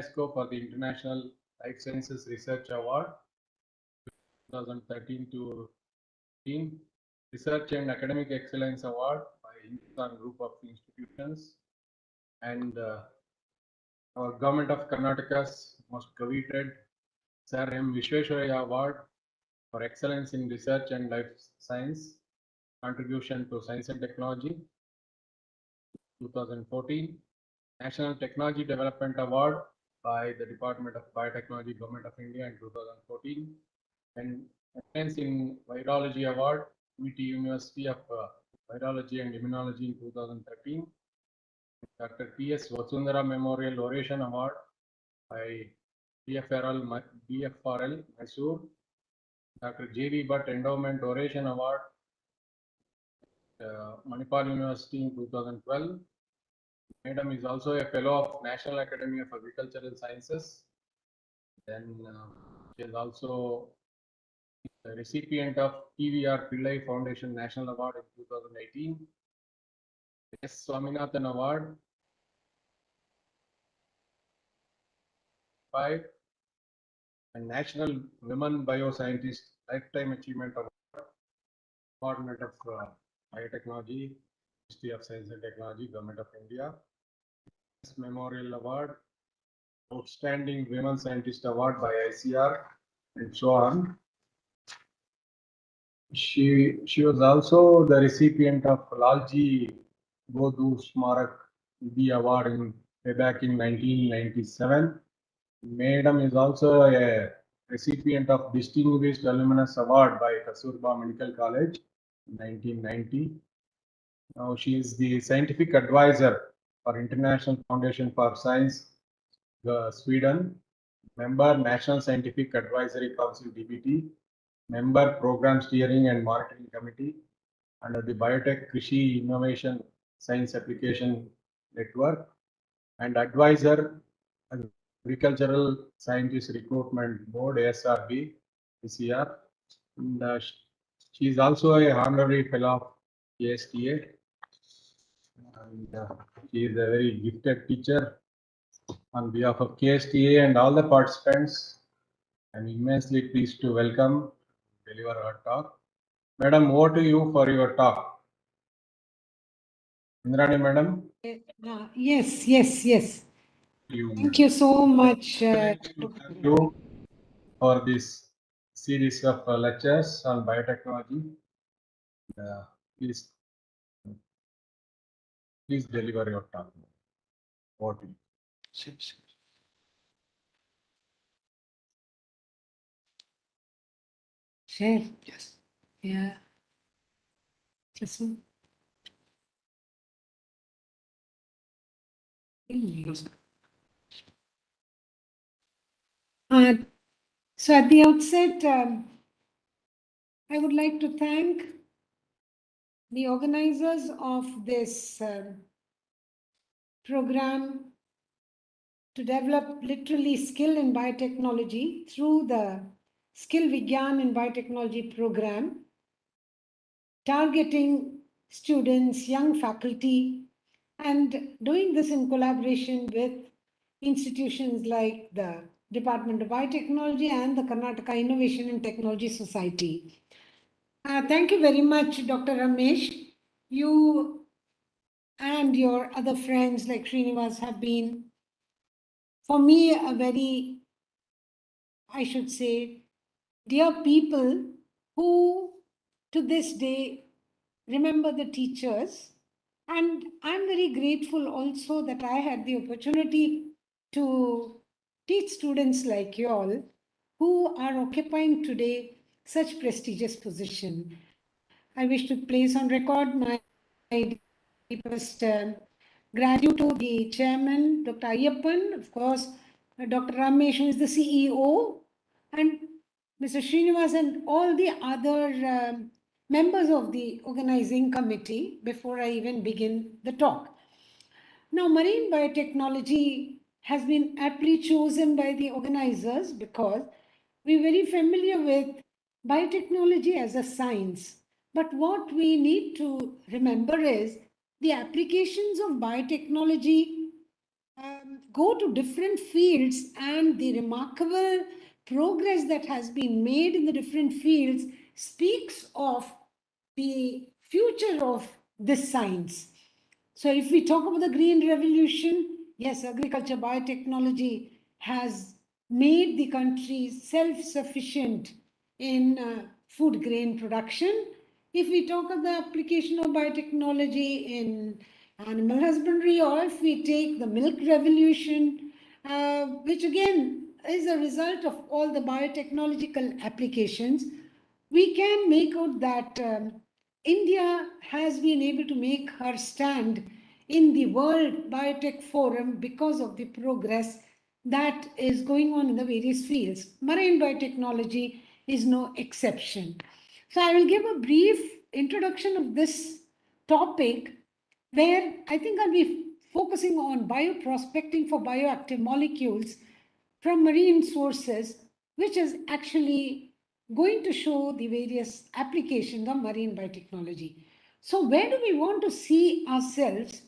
UNESCO for the International Life Sciences Research Award 2013 to 15, Research and Academic Excellence Award by Hindustan Group of Institutions, and our Government of Karnataka's most coveted Sir M. Vishweswaraya Award for Excellence in Research and Life Science Contribution to Science and Technology 2014, National Technology Development Award by the Department of Biotechnology, Government of India in 2014, and Excellence in Virology Award, MIT University of Virology and Immunology in 2013, Dr. T.S. Vasundhara Memorial Oration Award by BFRL Mysore, Dr. J.V. Bhatt Endowment Oration Award, Manipal University in 2012. Madam is also a fellow of National Academy of Agricultural Sciences. Then she is also the recipient of TVR Pillai Foundation National Award in 2018. S. Swaminathan Award 5, and National Women Bioscientist Lifetime Achievement Award, Department of Biotechnology, Ministry of Science and Technology, Government of India. Memorial Award, Outstanding Women Scientist Award by ICR, and so on. She was also the recipient of Lalji Bodhu Smarak Nidhi Award way back in 1997. Madam is also a recipient of Distinguished Alumnus Award by Kasturba Medical College in 1990. Now she is the scientific advisor for International Foundation for Science, Sweden, member National Scientific Advisory Council DBT, member Program Steering and Monitoring Committee under the Biotech Krishi Innovation Science Application Network, and advisor Agricultural Scientist Recruitment Board ASRB PCR. And she is also a honorary fellow of ASTA, and she is a very gifted teacher. On behalf of KSTA and all the participants, I'm immensely pleased to welcome, deliver her talk. Madam, over to you for your talk. Indrani, madam. Yes. Thank you so much. Thank you for this series of lectures on biotechnology. Please deliver your talk. Over to you. Share. Yes. Yeah. Listen. So at the outset, I would like to thank the organizers of this program to develop literally skill in biotechnology through the Skill Vigyan in Biotechnology program, targeting students, young faculty, and doing this in collaboration with institutions like the Department of Biotechnology and the Karnataka Innovation and Technology Society. Thank you very much, Dr. Ramesh. You and your other friends like Srinivas have been, for me, a very, I should say, dear people who to this day remember the teachers. And I'm very grateful also that I had the opportunity to teach students like you all who are occupying today such prestigious position. I wish to place on record my deepest gratitude to the chairman, Dr. Ayyappan, of course, Dr. Ramesh, who is the CEO, and Mr. Srinivas and all the other members of the organizing committee before I even begin the talk. Now, marine biotechnology has been aptly chosen by the organizers because we're very familiar with biotechnology as a science. But what we need to remember is the applications of biotechnology go to different fields, and the remarkable progress that has been made in the different fields speaks of the future of this science. So, if we talk about the green revolution, yes, agriculture, biotechnology has made the country self sufficient in food grain production. If we talk of the application of biotechnology in animal husbandry, or if we take the milk revolution, which again is a result of all the biotechnological applications, we can make out that India has been able to make her stand in the World Biotech Forum because of the progress that is going on in the various fields. Marine biotechnology is no exception. So, I will give a brief introduction of this topic, where I think I'll be focusing on bioprospecting for bioactive molecules from marine sources, which is actually going to show the various applications of marine biotechnology. So, where do we want to see ourselves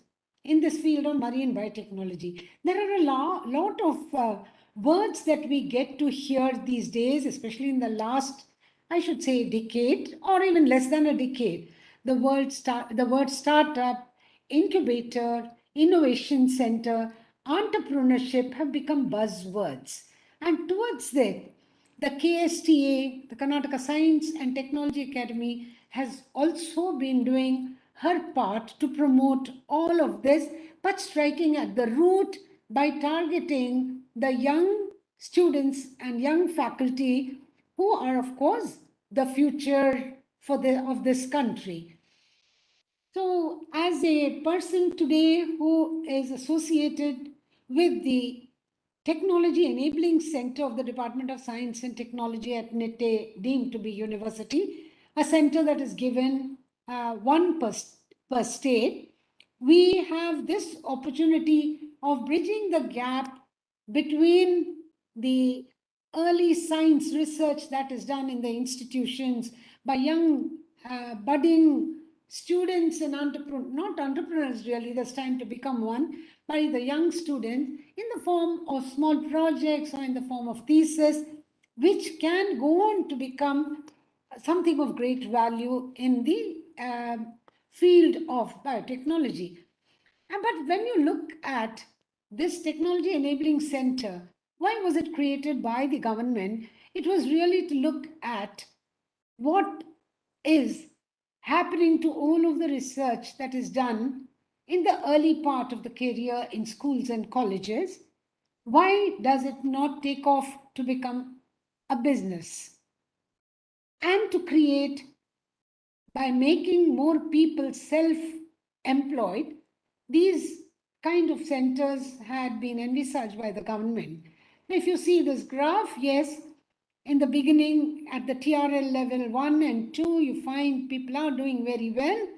in this field of marine biotechnology? There are a lot of words that we get to hear these days, especially in the last, I should say, decade or even less than a decade. The word startup, incubator, innovation center, entrepreneurship have become buzzwords. And towards that, the KSTA, the Karnataka Science and Technology Academy, has also been doing her part to promote all of this, but striking at the root by targeting the young students and young faculty who are, of course, the future of this country. So, as a person today who is associated with the Technology Enabling Center of the Department of Science and Technology at NITE, deemed to be university, a center that is given one per state, we have this opportunity of bridging the gap between the early science research that is done in the institutions by young budding students and not entrepreneurs really, there's time to become one, by the young students in the form of small projects or in the form of thesis, which can go on to become something of great value in the field of biotechnology. But when you look at this Technology Enabling Center, why was it created by the government? It was really to look at what is happening to all of the research that is done in the early part of the career in schools and colleges. Why does it not take off to become a business and to create, by making more people self-employed? These kind of centers had been envisaged by the government. If you see this graph, yes, in the beginning at the TRL level 1 and 2, you find people are doing very well,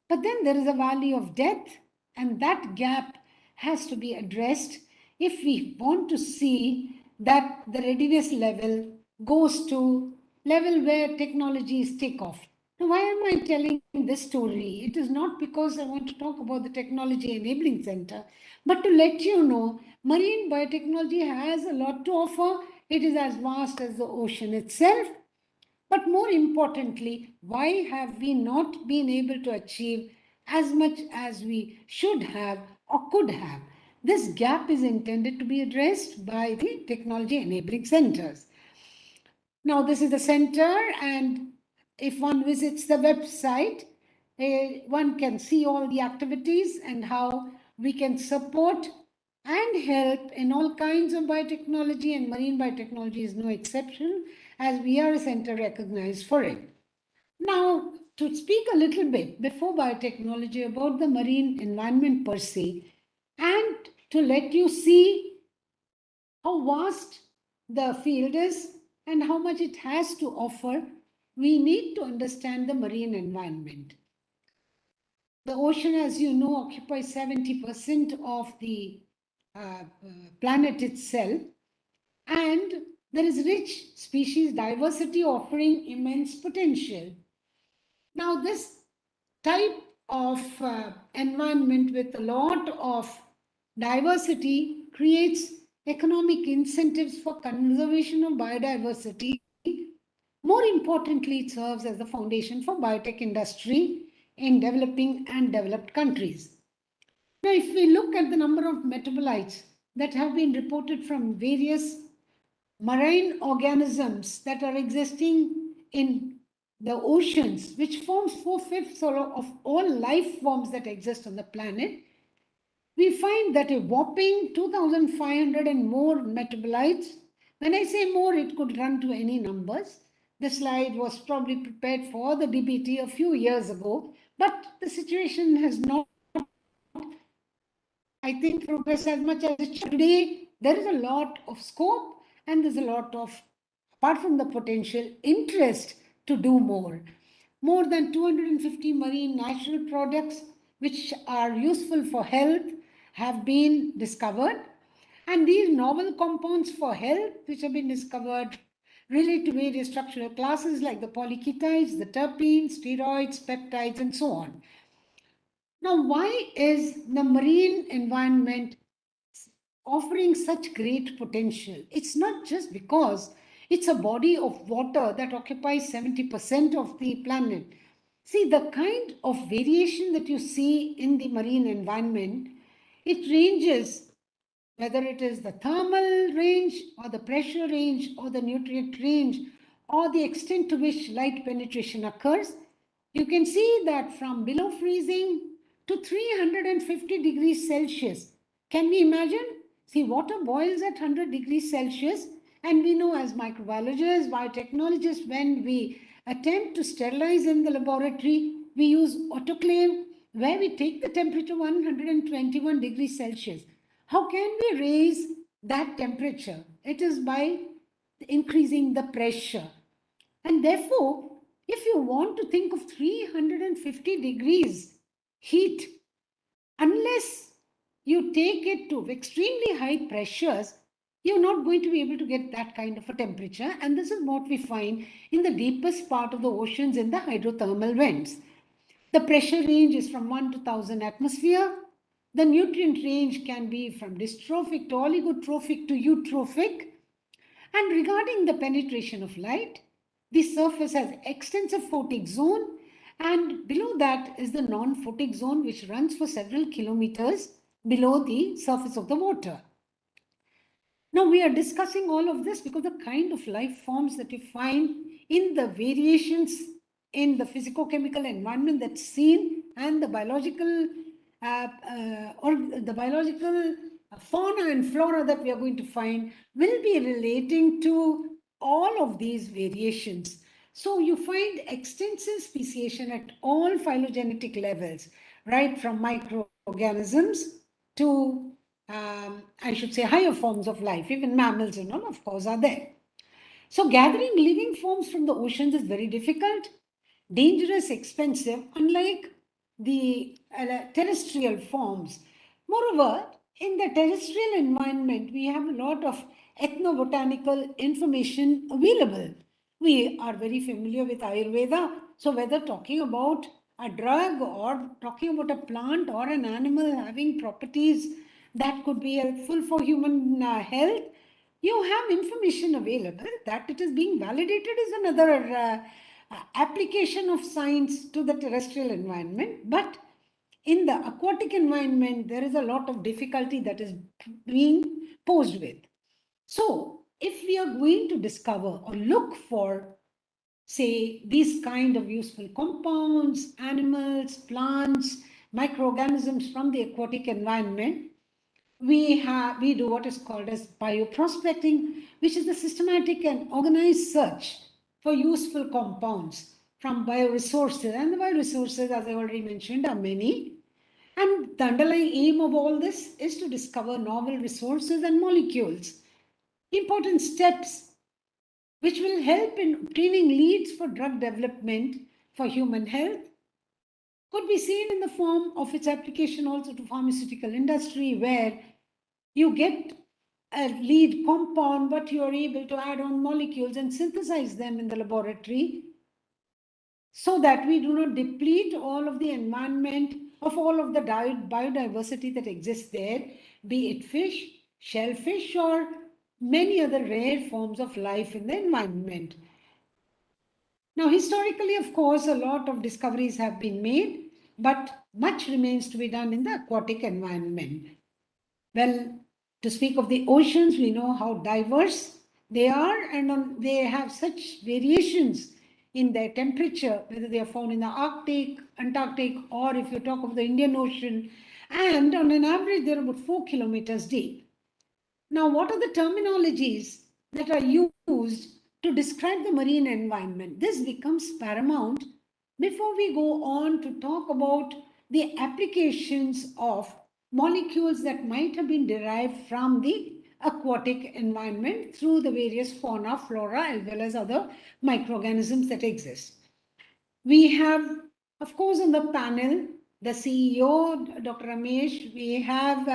but then there is a valley of death, and that gap has to be addressed if we want to see that the readiness level goes to level where technologies take off. Now, why am I telling this story? It is not because I want to talk about the Technology Enabling Center, but to let you know, marine biotechnology has a lot to offer. It is as vast as the ocean itself. But more importantly, why have we not been able to achieve as much as we should have or could have? This gap is intended to be addressed by the Technology Enabling Centers. Now, this is the center, and if one visits the website, one can see all the activities and how we can support and help in all kinds of biotechnology, and marine biotechnology is no exception, as we are a center recognized for it. Now, to speak a little bit before biotechnology about the marine environment per se, and to let you see how vast the field is and how much it has to offer, we need to understand the marine environment. The ocean, as you know, occupies 70% of the planet itself, and there is rich species diversity offering immense potential. Now, this type of environment with a lot of Diversity creates economic incentives for conservation of biodiversity. More importantly, it serves as the foundation for biotech industry in developing and developed countries. Now, if we look at the number of metabolites that have been reported from various marine organisms that are existing in the oceans, which forms 4/5 of all life forms that exist on the planet, we find that a whopping 2,500 and more metabolites. When I say more, it could run to any numbers. The slide was probably prepared for the DBT a few years ago, but the situation has not, I think, progressed as much as it should. Today, there is a lot of scope and there's a lot of, apart from the potential, interest to do more. More than 250 marine natural products which are useful for health have been discovered. And these novel compounds for health which have been discovered relate to various structural classes like the polyketides, the terpenes, steroids, peptides, and so on. Now, why is the marine environment offering such great potential? It's not just because it's a body of water that occupies 70% of the planet. See, the kind of variation that you see in the marine environment, it ranges, whether it is the thermal range or the pressure range or the nutrient range or the extent to which light penetration occurs. You can see that from below freezing to 350 degrees Celsius. Can we imagine? See, water boils at 100 degrees Celsius, and we know as microbiologists, biotechnologists, when we attempt to sterilize in the laboratory, we use autoclave where we take the temperature 121 degrees Celsius. How can we raise that temperature? It is by increasing the pressure. And therefore, if you want to think of 350 degrees heat, unless you take it to extremely high pressures, you're not going to be able to get that kind of a temperature. And this is what we find in the deepest part of the oceans in the hydrothermal vents. The pressure range is from 1 to 1000 atmosphere. The nutrient range can be from dystrophic to oligotrophic to eutrophic. And regarding the penetration of light, the surface has extensive photic zone, and below that is the non-photic zone, which runs for several kilometers below the surface of the water. Now, we are discussing all of this because the kind of life forms that you find in the variations in the physicochemical environment that's seen, and the biological fauna and flora that we are going to find will be relating to all of these variations. So you find extensive speciation at all phylogenetic levels, right from microorganisms to I should say higher forms of life. Even mammals and all, of course, are there. So gathering living forms from the oceans is very difficult, dangerous, expensive, unlike the terrestrial forms. Moreover, in the terrestrial environment, we have a lot of ethnobotanical information available. We are very familiar with Ayurveda. So whether talking about a drug or talking about a plant or an animal having properties that could be helpful for human health, you have information available. That it is being validated is another application of science to the terrestrial environment. But in the aquatic environment, there is a lot of difficulty that is being posed with. So if we are going to discover or look for, say, these kind of useful compounds, animals, plants, microorganisms from the aquatic environment, we do what is called as bioprospecting, which is the systematic and organized search for useful compounds from bioresources. And the bioresources, as I already mentioned, are many. And the underlying aim of all this is to discover novel resources and molecules, important steps which will help in obtaining leads for drug development for human health. Could be seen in the form of its application also to pharmaceutical industry, where you get a lead compound, but you are able to add on molecules and synthesize them in the laboratory so that we do not deplete all of the environment of all of the biodiversity that exists there, be it fish, shellfish, or many other rare forms of life in the environment. Now, historically, of course, a lot of discoveries have been made, but much remains to be done in the aquatic environment. Well, to speak of the oceans, we know how diverse they are, and they have such variations in their temperature, whether they are found in the Arctic, Antarctic, or if you talk of the Indian Ocean, and on an average, they're about 4 kilometers deep. Now, what are the terminologies that are used to describe the marine environment? This becomes paramount before we go on to talk about the applications of molecules that might have been derived from the aquatic environment through the various fauna, flora, as well as other microorganisms that exist. We have, of course, on the panel, the CEO, Dr. Ramesh, we have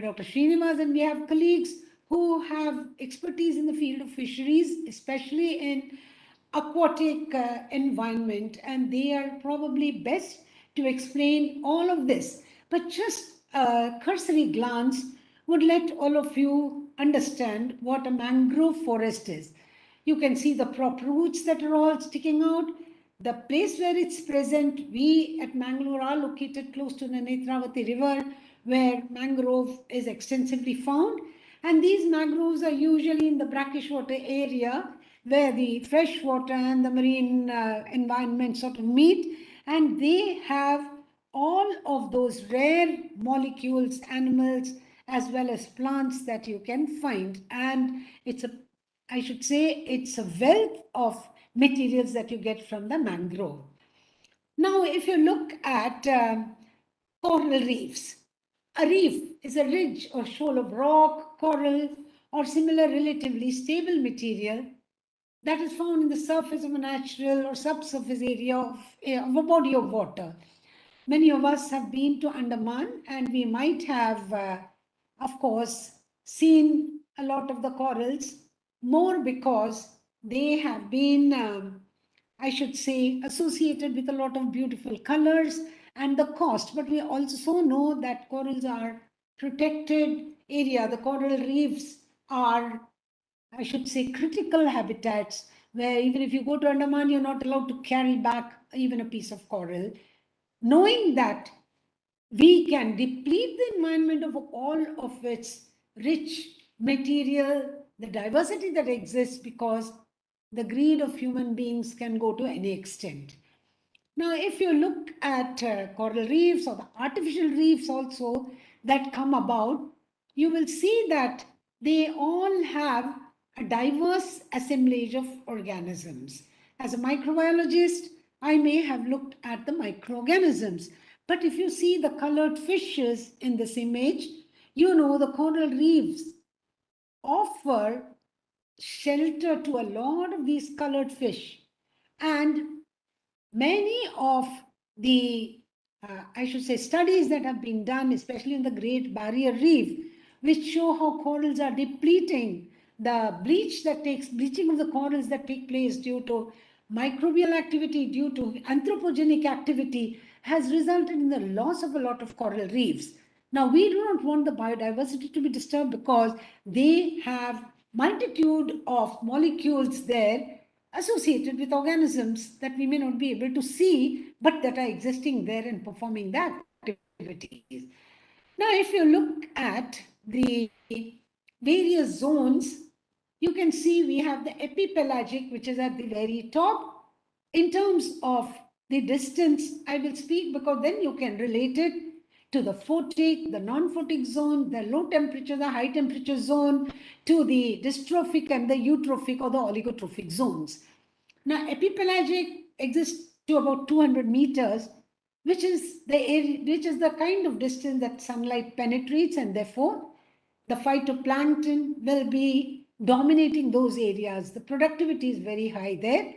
Dr. Srinivas, and we have colleagues who have expertise in the field of fisheries, especially in aquatic environment, and they are probably best to explain all of this. But just a cursory glance would let all of you understand what a mangrove forest is. You can see the prop roots that are all sticking out. The place where it's present, we at Mangalore are located close to the Netravati river, where mangrove is extensively found. And these mangroves are usually in the brackish water area where the fresh water and the marine environment sort of meet. And they have all of those rare molecules, animals, as well as plants that you can find. And I should say, it's a wealth of materials that you get from the mangrove. Now, if you look at coral reefs, a reef is a ridge or shoal of rock, coral, or similar relatively stable material that is found in the surface of a natural or subsurface area of a body of water. Many of us have been to Andaman, and we might have, of course, seen a lot of the corals more because they have been, I should say, associated with a lot of beautiful colors and the cost. But we also know that corals are protected area. The coral reefs are, I should say, critical habitats where even if you go to Andaman, you're not allowed to carry back even a piece of coral. Knowing that we can deplete the environment of all of its rich material, the diversity that exists, because the greed of human beings can go to any extent. Now, if you look at coral reefs or the artificial reefs also that come about, you will see that they all have a diverse assemblage of organisms. As a microbiologist, I may have looked at the microorganisms, but if you see the colored fishes in this image, you know the coral reefs offer shelter to a lot of these colored fish. And many of the, I should say, studies that have been done, especially in the Great Barrier Reef, which show how corals are depleting, the bleaching of the corals that take place due to microbial activity, due to anthropogenic activity, has resulted in the loss of a lot of coral reefs. Now, we do not want the biodiversity to be disturbed because they have multitude of molecules there associated with organisms that we may not be able to see, but that are existing there and performing the activities. Now, if you look at the various zones, you can see we have the epipelagic, which is at the very top. In terms of the distance, I will speak because then you can relate it to the photic, the non-photic zone, the low temperature, the high temperature zone, to the dystrophic and the eutrophic or the oligotrophic zones. Now, epipelagic exists to about 200 meters, which is the kind of distance that sunlight penetrates, and therefore the phytoplankton will be dominating those areas. The productivity is very high there.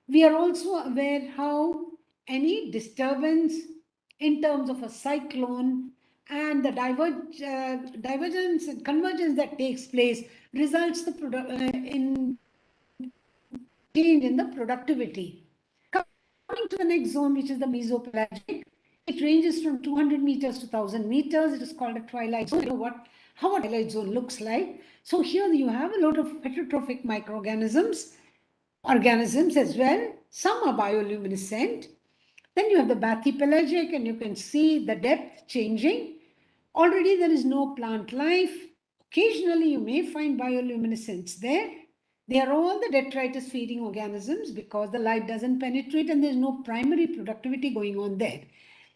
We are also aware how any disturbance in terms of a cyclone and the divergence and convergence that takes place results in change in the productivity. Coming to the next zone, which is the mesopelagic, It ranges from 200 meters to 1000 meters. It is called a twilight zone. You know how a twilight zone looks like. So here you have a lot of heterotrophic microorganisms, organisms as well. Some are bioluminescent. Then you have the bathypelagic, and you can see the depth changing. Already there is no plant life. Occasionally you may find bioluminescence there. They are all the detritus feeding organisms because the light doesn't penetrate and there's no primary productivity going on there.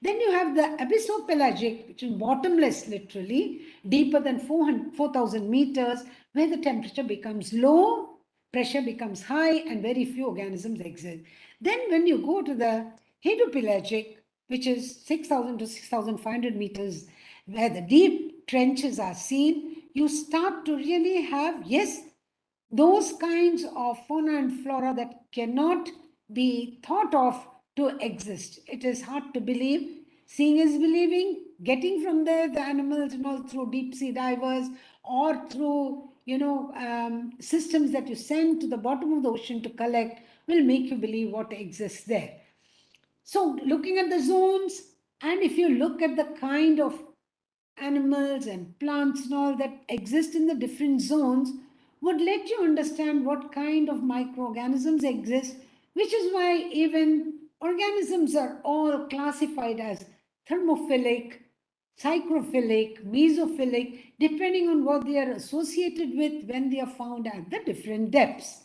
Then you have the abyssopelagic, which is bottomless literally, deeper than 4,000 meters, where the temperature becomes low, pressure becomes high, and very few organisms exist. Then when you go to the hydropelagic, which is 6,000 to 6,500 meters, where the deep trenches are seen, you start to really have, yes, those kinds of fauna and flora that cannot be thought of to exist. It is hard to believe. Seeing is believing. Getting from there the animals and all through deep sea divers or through systems that you send to the bottom of the ocean to collect will make you believe what exists there. So looking at the zones, and if you look at the kind of animals and plants and all that exist in the different zones, would let you understand what kind of microorganisms exist, which is why even organisms are all classified as thermophilic, psychrophilic, mesophilic, depending on what they are associated with when they are found at the different depths.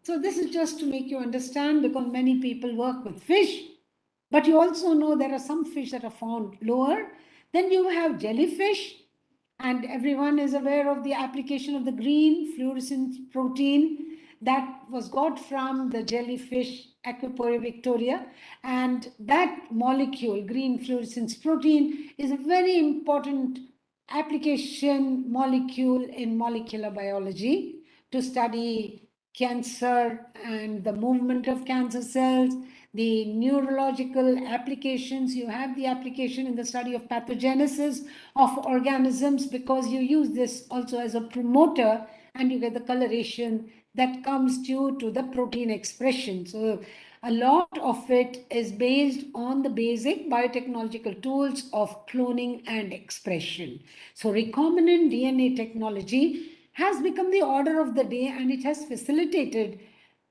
So this is just to make you understand, because many people work with fish, but you also know there are some fish that are found lower. Then you have jellyfish, and everyone is aware of the application of the green fluorescent protein that was got from the jellyfish Aquaporia victoria. And that molecule, green fluorescence protein, is a very important application molecule in molecular biology to study cancer and the movement of cancer cells, the neurological applications. You have the application in the study of pathogenesis of organisms, because you use this also as a promoter, and you get the coloration that comes due to the protein expression. So a lot of it is based on the basic biotechnological tools of cloning and expression. So recombinant DNA technology has become the order of the day, and it has facilitated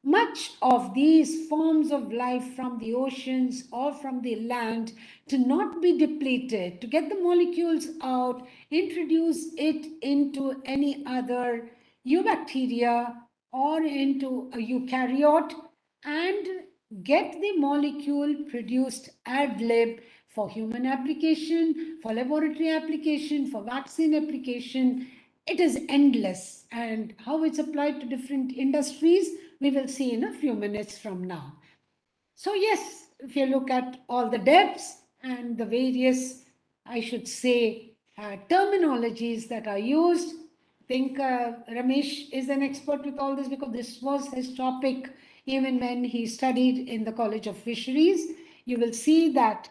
much of these forms of life from the oceans or from the land to not be depleted, to get the molecules out, introduce it into any other eubacteria or into a eukaryote, and get the molecule produced ad lib for human application, for laboratory application, for vaccine application. It is endless, and how it's applied to different industries we will see in a few minutes from now. So yes, if you look at all the depths and the various, I should say, terminologies that are used, I think Ramesh is an expert with all this, because this was his topic even when he studied in the College of Fisheries. You will see that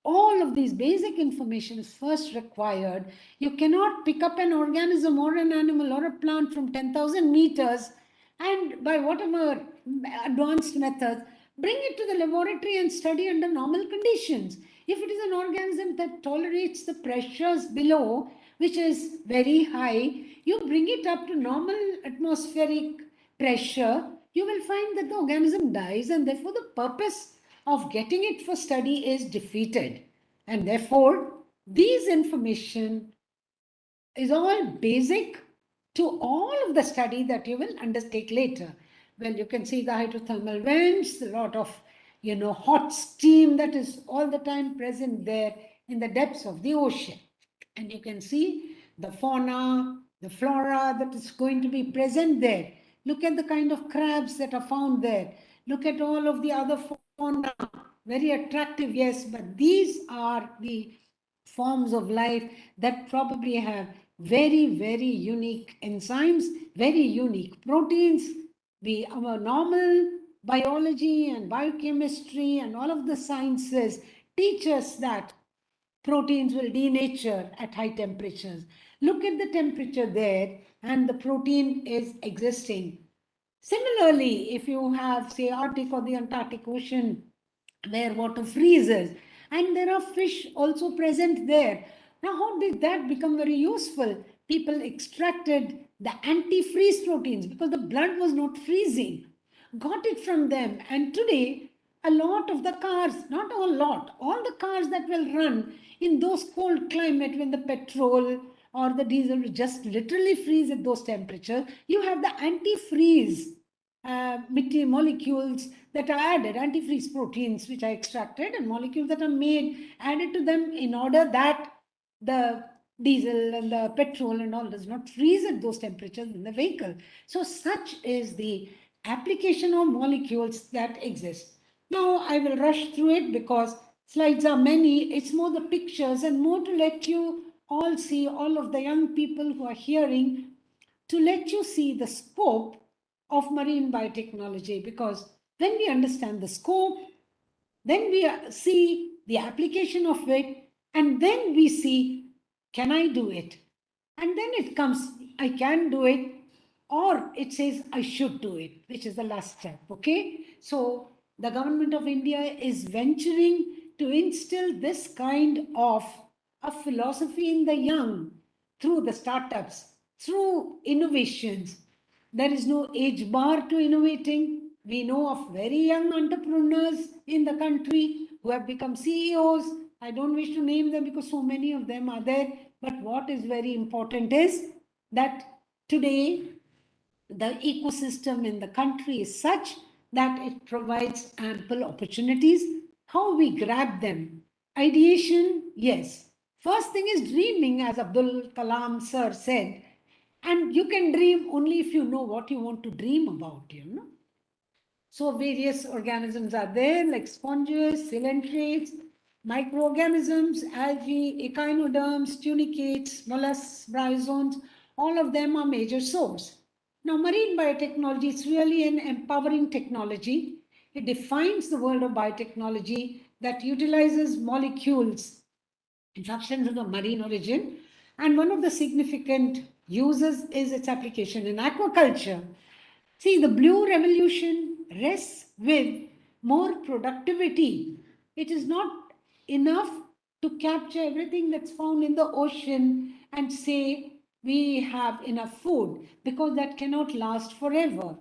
all of these basic information is first required. You cannot pick up an organism or an animal or a plant from 10,000 meters and by whatever advanced methods, bring it to the laboratory and study under normal conditions. If it is an organism that tolerates the pressures below, which is very high, you bring it up to normal atmospheric pressure, you will find that the organism dies, and therefore the purpose of getting it for study is defeated. And therefore, these information is all basic to all of the study that you will undertake later. Well, you can see the hydrothermal vents, a lot of hot steam that is all the time present there in the depths of the ocean. And you can see the fauna, the flora that is going to be present there. Look at the kind of crabs that are found there. Look at all of the other fauna. Very attractive, yes, but these are the forms of life that probably have very, very unique enzymes, very unique proteins. Our normal biology and biochemistry and all of the sciences teach us that proteins will denature at high temperatures. Look at the temperature there, and the protein is existing. Similarly, if you have, say, Arctic or the Antarctic Ocean, where water freezes, and there are fish also present there. Now, how did that become very useful? People extracted the antifreeze proteins because the blood was not freezing, got it from them, and today a lot of the cars, not a lot, all the cars that will run in those cold climate when the petrol or the diesel will just literally freeze at those temperatures, you have the antifreeze molecules that are added, antifreeze proteins which are extracted, and molecules that are made added to them in order that the diesel and the petrol and all does not freeze at those temperatures in the vehicle. So such is the application of molecules that exist. Now I will rush through it because slides are many. It's more the pictures and more to let you all see, all of the young people who are hearing, to let you see the scope of marine biotechnology, because when we understand the scope, then we see the application of it, and then we see, can I do it? And then it comes, I can do it, or it says I should do it, which is the last step. Okay, so the government of India is venturing to instill this kind of a philosophy in the young through the startups, through innovations. There is no age bar to innovating. We know of very young entrepreneurs in the country who have become CEOs. I don't wish to name them because so many of them are there. But what is very important is that today the ecosystem in the country is such that it provides ample opportunities. How we grab them? Ideation, yes. First thing is dreaming, as Abdul Kalam sir said. And you can dream only if you know what you want to dream about, you know. So various organisms are there like sponges, coelentrates, microorganisms, algae, echinoderms, tunicates, mollusks, bryozoans, all of them are major source. Now marine biotechnology is really an empowering technology. It defines the world of biotechnology that utilizes molecules in substances of marine origin, and one of the significant uses is its application in aquaculture. See, the blue revolution rests with more productivity. It is not enough to capture everything that's found in the ocean and say we have enough food, because that cannot last forever.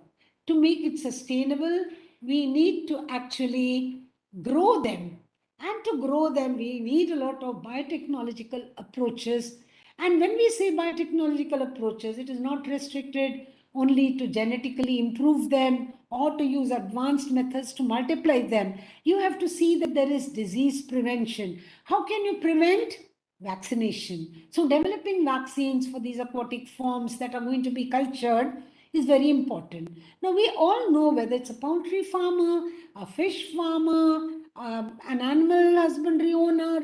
To make it sustainable, we need to actually grow them. And to grow them, we need a lot of biotechnological approaches. And when we say biotechnological approaches, it is not restricted only to genetically improve them or to use advanced methods to multiply them. You have to see that there is disease prevention. How can you prevent? Vaccination. So developing vaccines for these aquatic forms that are going to be cultured is very important. Now we all know, whether it's a poultry farmer, a fish farmer, an animal husbandry owner,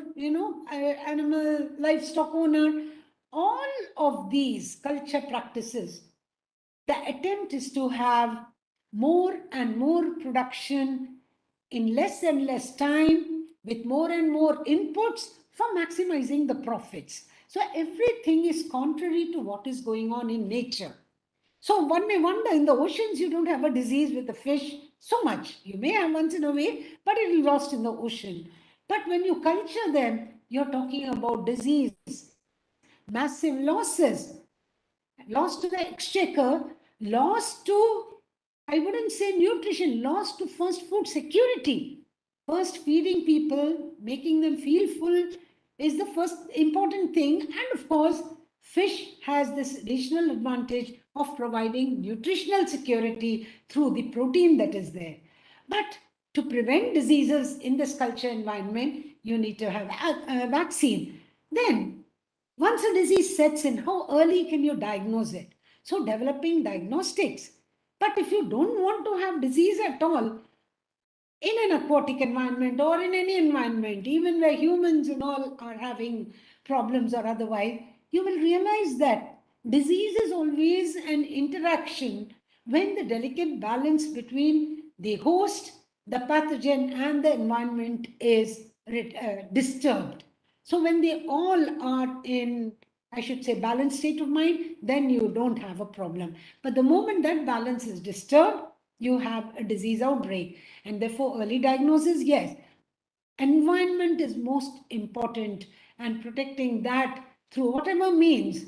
animal livestock owner, all of these culture practices, the attempt is to have more and more production in less and less time with more and more inputs for maximizing the profits. So everything is contrary to what is going on in nature. So one may wonder, in the oceans you don't have a disease with the fish so much. You may have once in a way, but it is lost in the ocean. But when you culture them, you're talking about disease, massive losses, loss to the exchequer, loss to, I wouldn't say nutrition, loss to first food security. First, feeding people, making them feel full is the first important thing. And of course, fish has this additional advantage of providing nutritional security through the protein that is there. But to prevent diseases in this culture environment, you need to have a vaccine. Then once a disease sets in, how early can you diagnose it? So developing diagnostics. But if you don't want to have disease at all, in an aquatic environment or in any environment, even where humans and all are having problems or otherwise, you will realize that disease is always an interaction when the delicate balance between the host, the pathogen, and the environment is disturbed. So when they all are in, I should say, balanced state of mind, then you don't have a problem. But the moment that balance is disturbed, you have a disease outbreak. And therefore, early diagnosis, yes. environment is most important, and protecting that through whatever means.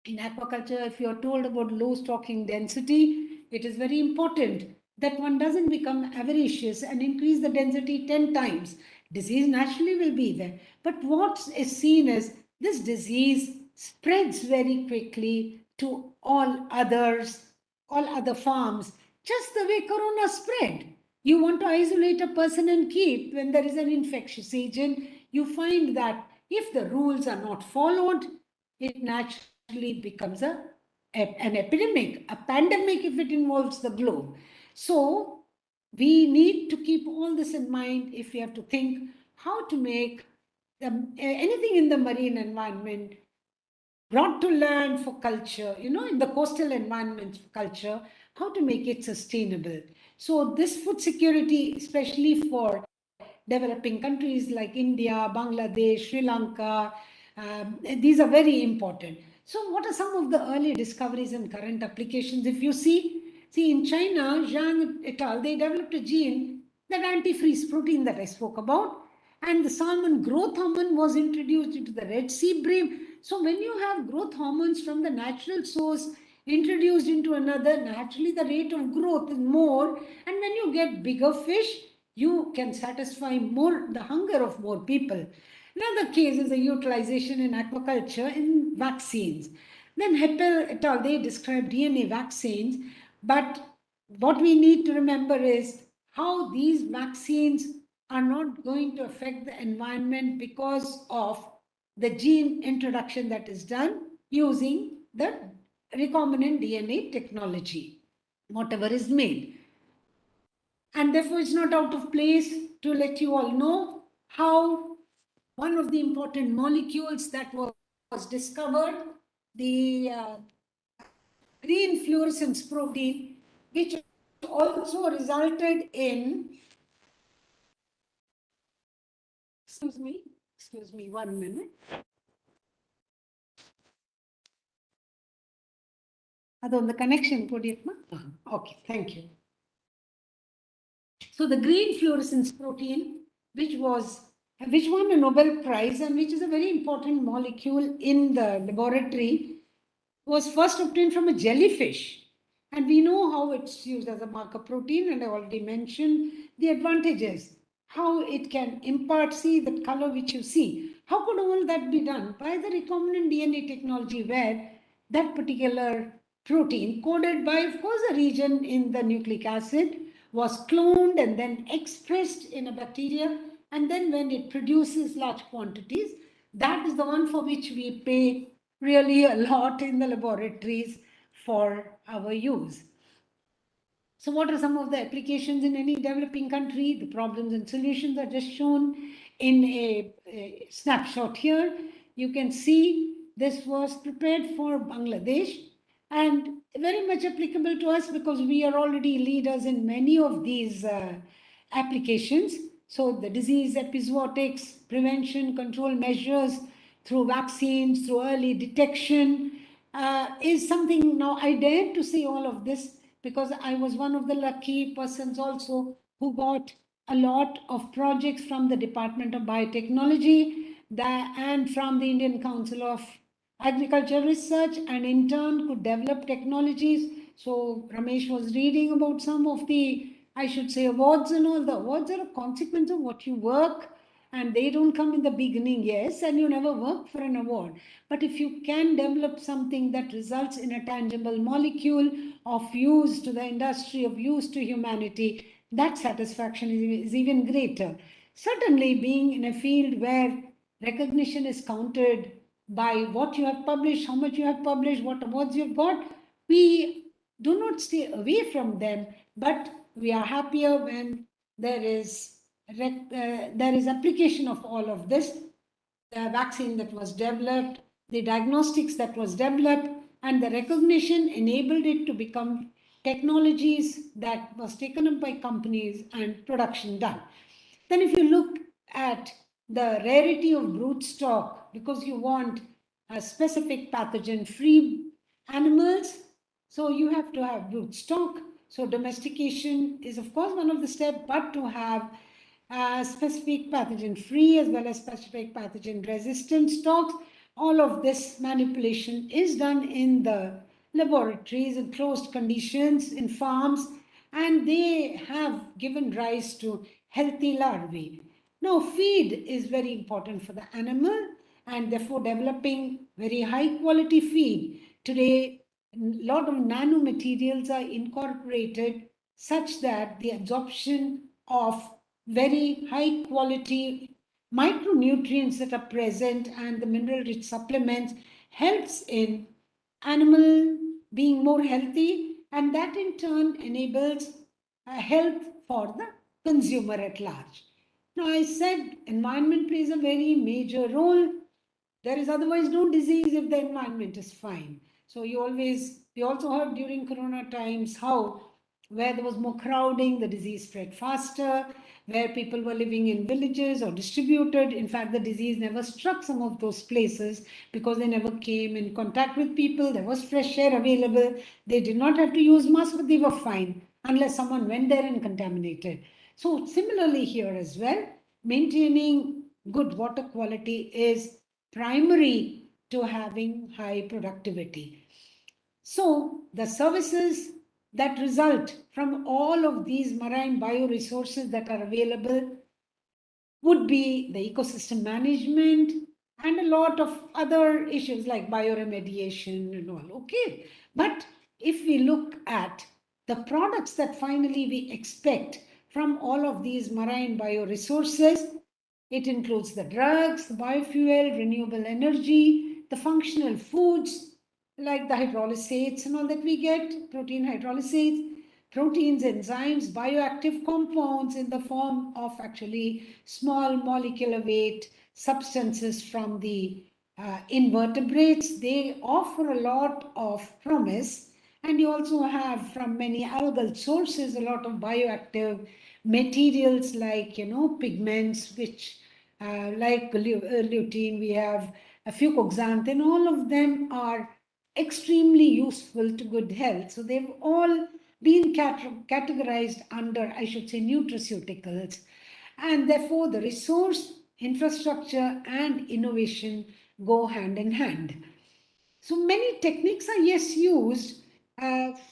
In aquaculture, if you're told about low stocking density, it is very important that one doesn't become avaricious and increase the density 10 times. Disease naturally will be there. But what is seen is this disease spreads very quickly to all other farms, just the way corona spread. You want to isolate a person and keep when there is an infectious agent, you find that if the rules are not followed, it naturally becomes an epidemic, a pandemic if it involves the globe. So we need to keep all this in mind if we have to think how to make anything in the marine environment brought to land for culture, in the coastal environment for culture, how to make it sustainable. So this food security, especially for developing countries like India, Bangladesh, Sri Lanka, these are very important. So what are some of the early discoveries and current applications? If you see in China, Zhang et al., they developed a gene, that antifreeze protein that I spoke about, and the salmon growth hormone was introduced into the Red Sea bream. So when you have growth hormones from the natural source introduced into another, naturally the rate of growth is more, and when you get bigger fish, you can satisfy more the hunger of more people. Another case is the utilization in aquaculture in vaccines. Then Heppel et al., they describe DNA vaccines, but what we need to remember is how these vaccines are not going to affect the environment because of the gene introduction that is done using the recombinant DNA technology, whatever is made. And therefore, it's not out of place to let you all know how one of the important molecules that was discovered, the green fluorescence protein, which also resulted in, excuse me 1 minute. Adon the connection, okay, thank you. So the green fluorescence protein, which won a Nobel Prize and which is a very important molecule in the laboratory, was first obtained from a jellyfish. And we know how it's used as a marker protein, and I already mentioned the advantages, how it can impart, see that color which you see. How could all that be done? By the recombinant DNA technology, where that particular protein, coded by, of course, a region in the nucleic acid, was cloned and then expressed in a bacteria. And then when it produces large quantities, that is the one for which we pay really a lot in the laboratories for our use. So what are some of the applications in any developing country? The problems and solutions are just shown in a snapshot here. You can see this was prepared for Bangladesh and very much applicable to us because we are already leaders in many of these applications. So the disease epizootics, prevention, control measures through vaccines, through early detection is something. Now I dare to say all of this because I was one of the lucky persons also who got a lot of projects from the Department of Biotechnology and from the Indian Council of Agriculture Research, and in turn could develop technologies. So Ramesh was reading about some of the, I should say, awards, and all the awards are a consequence of what you work, and they don't come in the beginning, yes, and you never work for an award. But if you can develop something that results in a tangible molecule of use to the industry, of use to humanity, that satisfaction is even greater. Certainly, being in a field where recognition is counted by what you have published, how much you have published, what awards you've got, we do not stay away from them, but we are happier when there is application of all of this, the vaccine that was developed, the diagnostics that was developed, and the recognition enabled it to become technologies that was taken up by companies and production done. Then if you look at the rarity of brood stock, because you want a specific pathogen-free animals, so you have to have brood stock. So domestication is of course one of the steps, but to have specific pathogen free as well as specific pathogen resistant stocks. All of this manipulation is done in the laboratories in closed conditions in farms, and they have given rise to healthy larvae. Now, feed is very important for the animal, and therefore developing very high quality feed. Today, a lot of nanomaterials are incorporated such that the absorption of very high quality micronutrients that are present and the mineral rich supplements helps in animal being more healthy, and that in turn enables health for the consumer at large. Now, I said environment plays a very major role. There is otherwise no disease if the environment is fine. So we also heard during Corona times how where there was more crowding, the disease spread faster, where people were living in villages or distributed. In fact, the disease never struck some of those places because they never came in contact with people. There was fresh air available. They did not have to use masks, but they were fine unless someone went there and contaminated. So similarly here as well, maintaining good water quality is primary to having high productivity. So the services that result from all of these marine bioresources that are available would be the ecosystem management and a lot of other issues like bioremediation and all. Okay. But if we look at the products that finally we expect from all of these marine bioresources, it includes the drugs, the biofuel, renewable energy, the functional foods like the hydrolysates and all that we get, protein hydrolysates, proteins, enzymes, bioactive compounds in the form of actually small molecular weight substances from the invertebrates. They offer a lot of promise. And you also have from many algal sources a lot of bioactive materials like, pigments, which like lutein, we have a fucoxanthin, all of them are extremely useful to good health. So they've all been categorized under, I should say, nutraceuticals. And therefore, the resource, infrastructure, and innovation go hand in hand. So many techniques are yes used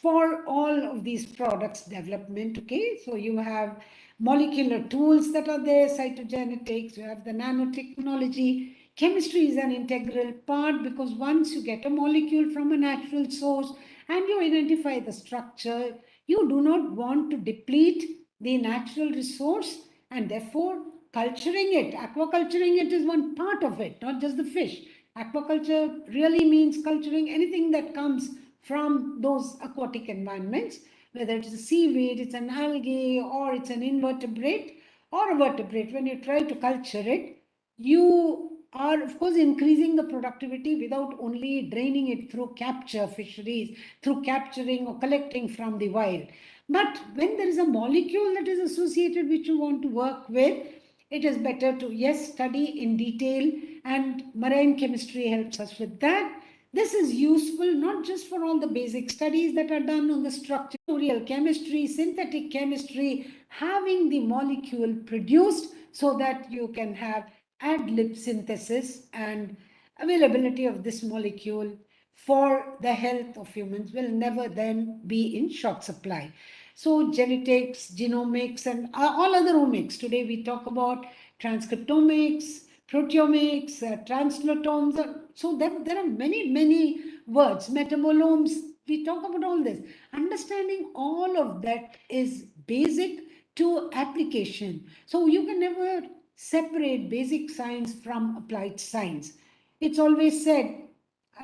for all of these products development. Okay, so you have molecular tools that are there, cytogenetics, you have the nanotechnology. Chemistry is an integral part because once you get a molecule from a natural source and you identify the structure, you do not want to deplete the natural resource, and therefore culturing it, aquaculturing it is one part of it, not just the fish. Aquaculture really means culturing anything that comes from those aquatic environments, whether it's a seaweed, it's an algae, or it's an invertebrate or a vertebrate. When you try to culture it, you are, of course, increasing the productivity without only draining it through capture fisheries, through capturing or collecting from the wild. But when there is a molecule that is associated which you want to work with, it is better to, yes, study in detail, and marine chemistry helps us with that. This is useful not just for all the basic studies that are done on the structure, real chemistry, synthetic chemistry, having the molecule produced so that you can have ad lib synthesis and availability of this molecule for the health of humans will never then be in short supply. So genetics, genomics, and all other omics. Today we talk about transcriptomics, proteomics, translotomes. So there are many, many words, metabolomes. We talk about all this. Understanding all of that is basic to application. So you can never separate basic science from applied science. It's always said,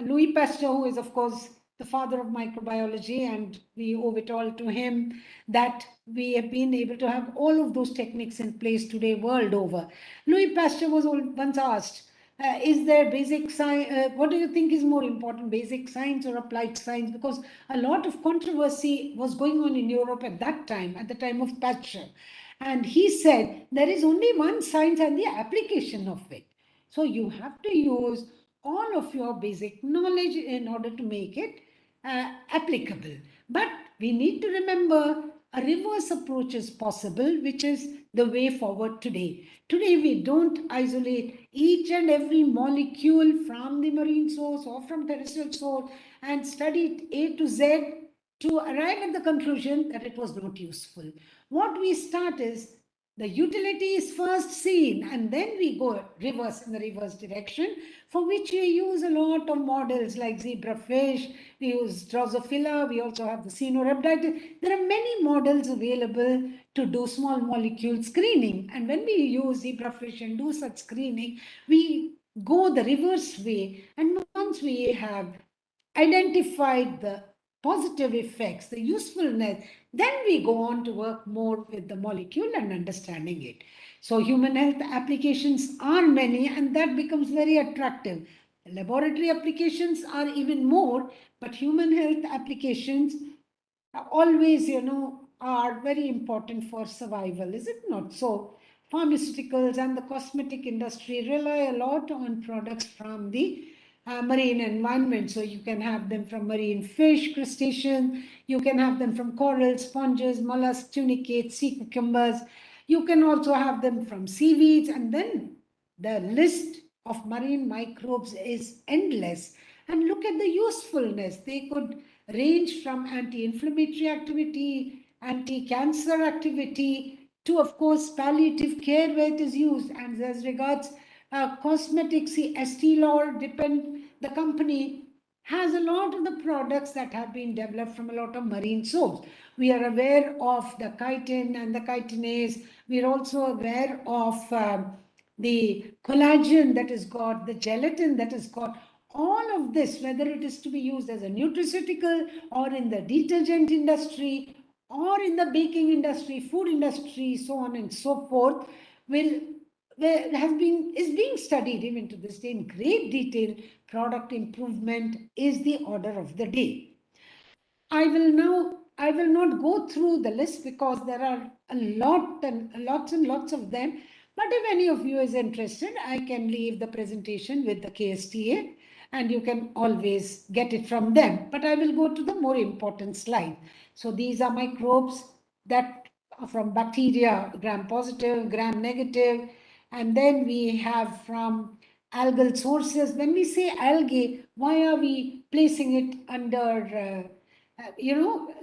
Louis Pasteur, who is, of course, the father of microbiology, and we owe it all to him that we have been able to have all of those techniques in place today world over. Louis Pasteur was once asked, is there basic science, what do you think is more important, basic science or applied science? Because a lot of controversy was going on in Europe at that time, at the time of Pasteur. And he said, there is only one science and the application of it. So you have to use all of your basic knowledge in order to make it applicable. But we need to remember a reverse approach is possible, which is the way forward today. Today, we don't isolate each and every molecule from the marine source or from terrestrial source and study it A to Z to arrive at the conclusion that it was not useful. What we start is the utility is first seen, and then we go reverse in the reverse direction, for which we use a lot of models like zebrafish, we use Drosophila, we also have the Caenorhabditis. There are many models available to do small molecule screening. And when we use zebrafish and do such screening, we go the reverse way. And once we have identified the positive effects, the usefulness, then we go on to work more with the molecule and understanding it. So human health applications are many, and that becomes very attractive. Laboratory applications are even more, but human health applications always, are very important for survival, is it not? So, pharmaceuticals and the cosmetic industry rely a lot on products from the marine environment. So, you can have them from marine fish, crustaceans, you can have them from corals, sponges, mollusks, tunicates, sea cucumbers. You can also have them from seaweeds, and then the list of marine microbes is endless. And look at the usefulness. They could range from anti-inflammatory activity, anti-cancer activity, to, of course, palliative care where it is used. And as regards cosmetics, see, Estee Lauder, the company has a lot of the products that have been developed from a lot of marine soaps. We are aware of the chitin and the chitinase. We are also aware of the collagen that is got, the gelatin that is got. All of this, whether it is to be used as a nutraceutical or in the detergent industry or in the baking industry, food industry, so on and so forth, will is being studied even to this day in great detail. Product improvement is the order of the day. I will not go through the list because there are lots and lots of them. But if any of you is interested, I can leave the presentation with the KSTA and you can always get it from them. But I will go to the more important slide. So these are microbes that are from bacteria, gram positive, gram negative, and then we have from algal sources. When we say algae, why are we placing it under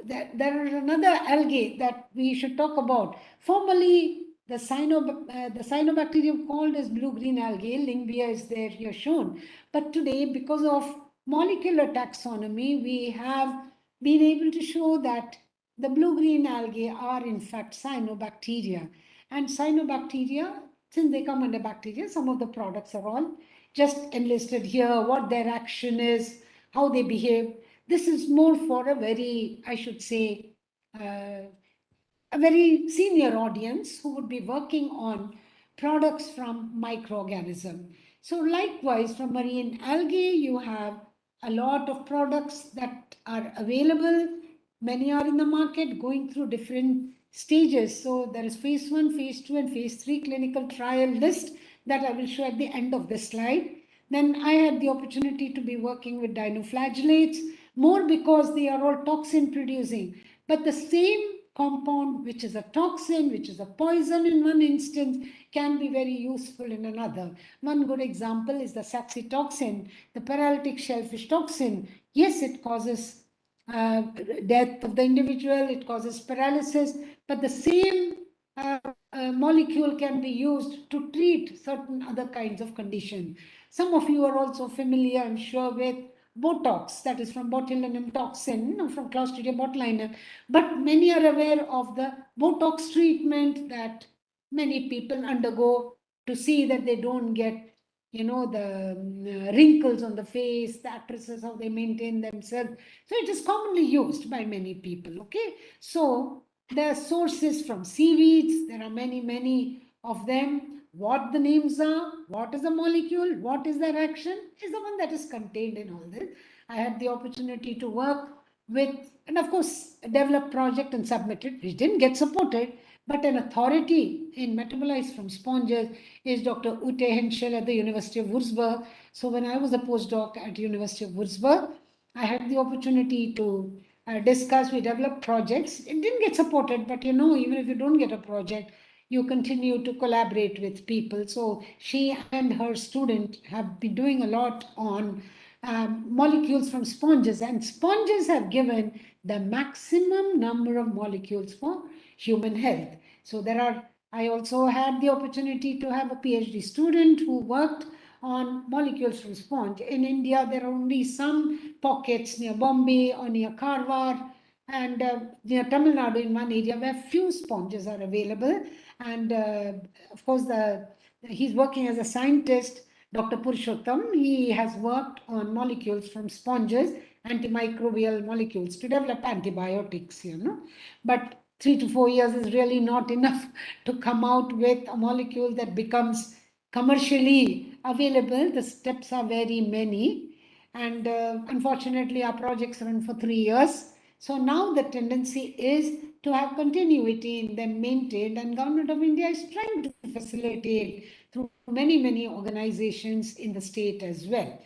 there is another algae that we should talk about. Formerly, the cyanobacterium called as blue-green algae, Lingvia is there here shown. But today, because of molecular taxonomy, we have been able to show that the blue-green algae are in fact cyanobacteria. And cyanobacteria, since they come under bacteria, some of the products are all just enlisted here, what their action is, how they behave. This is more for a very, I should say, a very senior audience who would be working on products from microorganism. So likewise, from marine algae, you have a lot of products that are available. Many are in the market going through different stages. So there is phase 1, phase 2 and phase 3 clinical trial list that I will show at the end of this slide. Then I had the opportunity to be working with dinoflagellates, more because they are all toxin producing. But the same compound, which is a toxin, which is a poison in one instance, can be very useful in another. One good example is the saxitoxin, the paralytic shellfish toxin. Yes, it causes death of the individual, it causes paralysis, but the same molecule can be used to treat certain other kinds of conditions. Some of you are also familiar, I'm sure, with Botox, that is from botulinum toxin, from Clostridium botulinum. But many are aware of the Botox treatment that many people undergo to see that they don't get, the wrinkles on the face, the actresses, how they maintain themselves. So it is commonly used by many people, okay? So the sources from seaweeds, there are many, many of them. What the names are, what is the molecule, what is their action, is the one that is contained in all this. I had the opportunity to work with, and of course, develop project and submit it, which didn't get supported, but an authority in metabolites from sponges is Dr. Ute Henschel at the University of Würzburg. So when I was a postdoc at University of Würzburg, I had the opportunity to discuss, we developed projects. It didn't get supported, but even if you don't get a project, you continue to collaborate with people. So she and her student have been doing a lot on molecules from sponges, and sponges have given the maximum number of molecules for human health. So I also had the opportunity to have a PhD student who worked on molecules from sponge. In India, there are only some pockets near Bombay or near Karwar and near Tamil Nadu in one area where few sponges are available. And of course, he's working as a scientist, Dr. Purushottam. He has worked on molecules from sponges, antimicrobial molecules to develop antibiotics, But 3 to 4 years is really not enough to come out with a molecule that becomes commercially available. The steps are very many, and unfortunately our projects run for 3 years. So now the tendency is to have continuity in them maintained, and Government of India is trying to facilitate through many organizations in the state as well.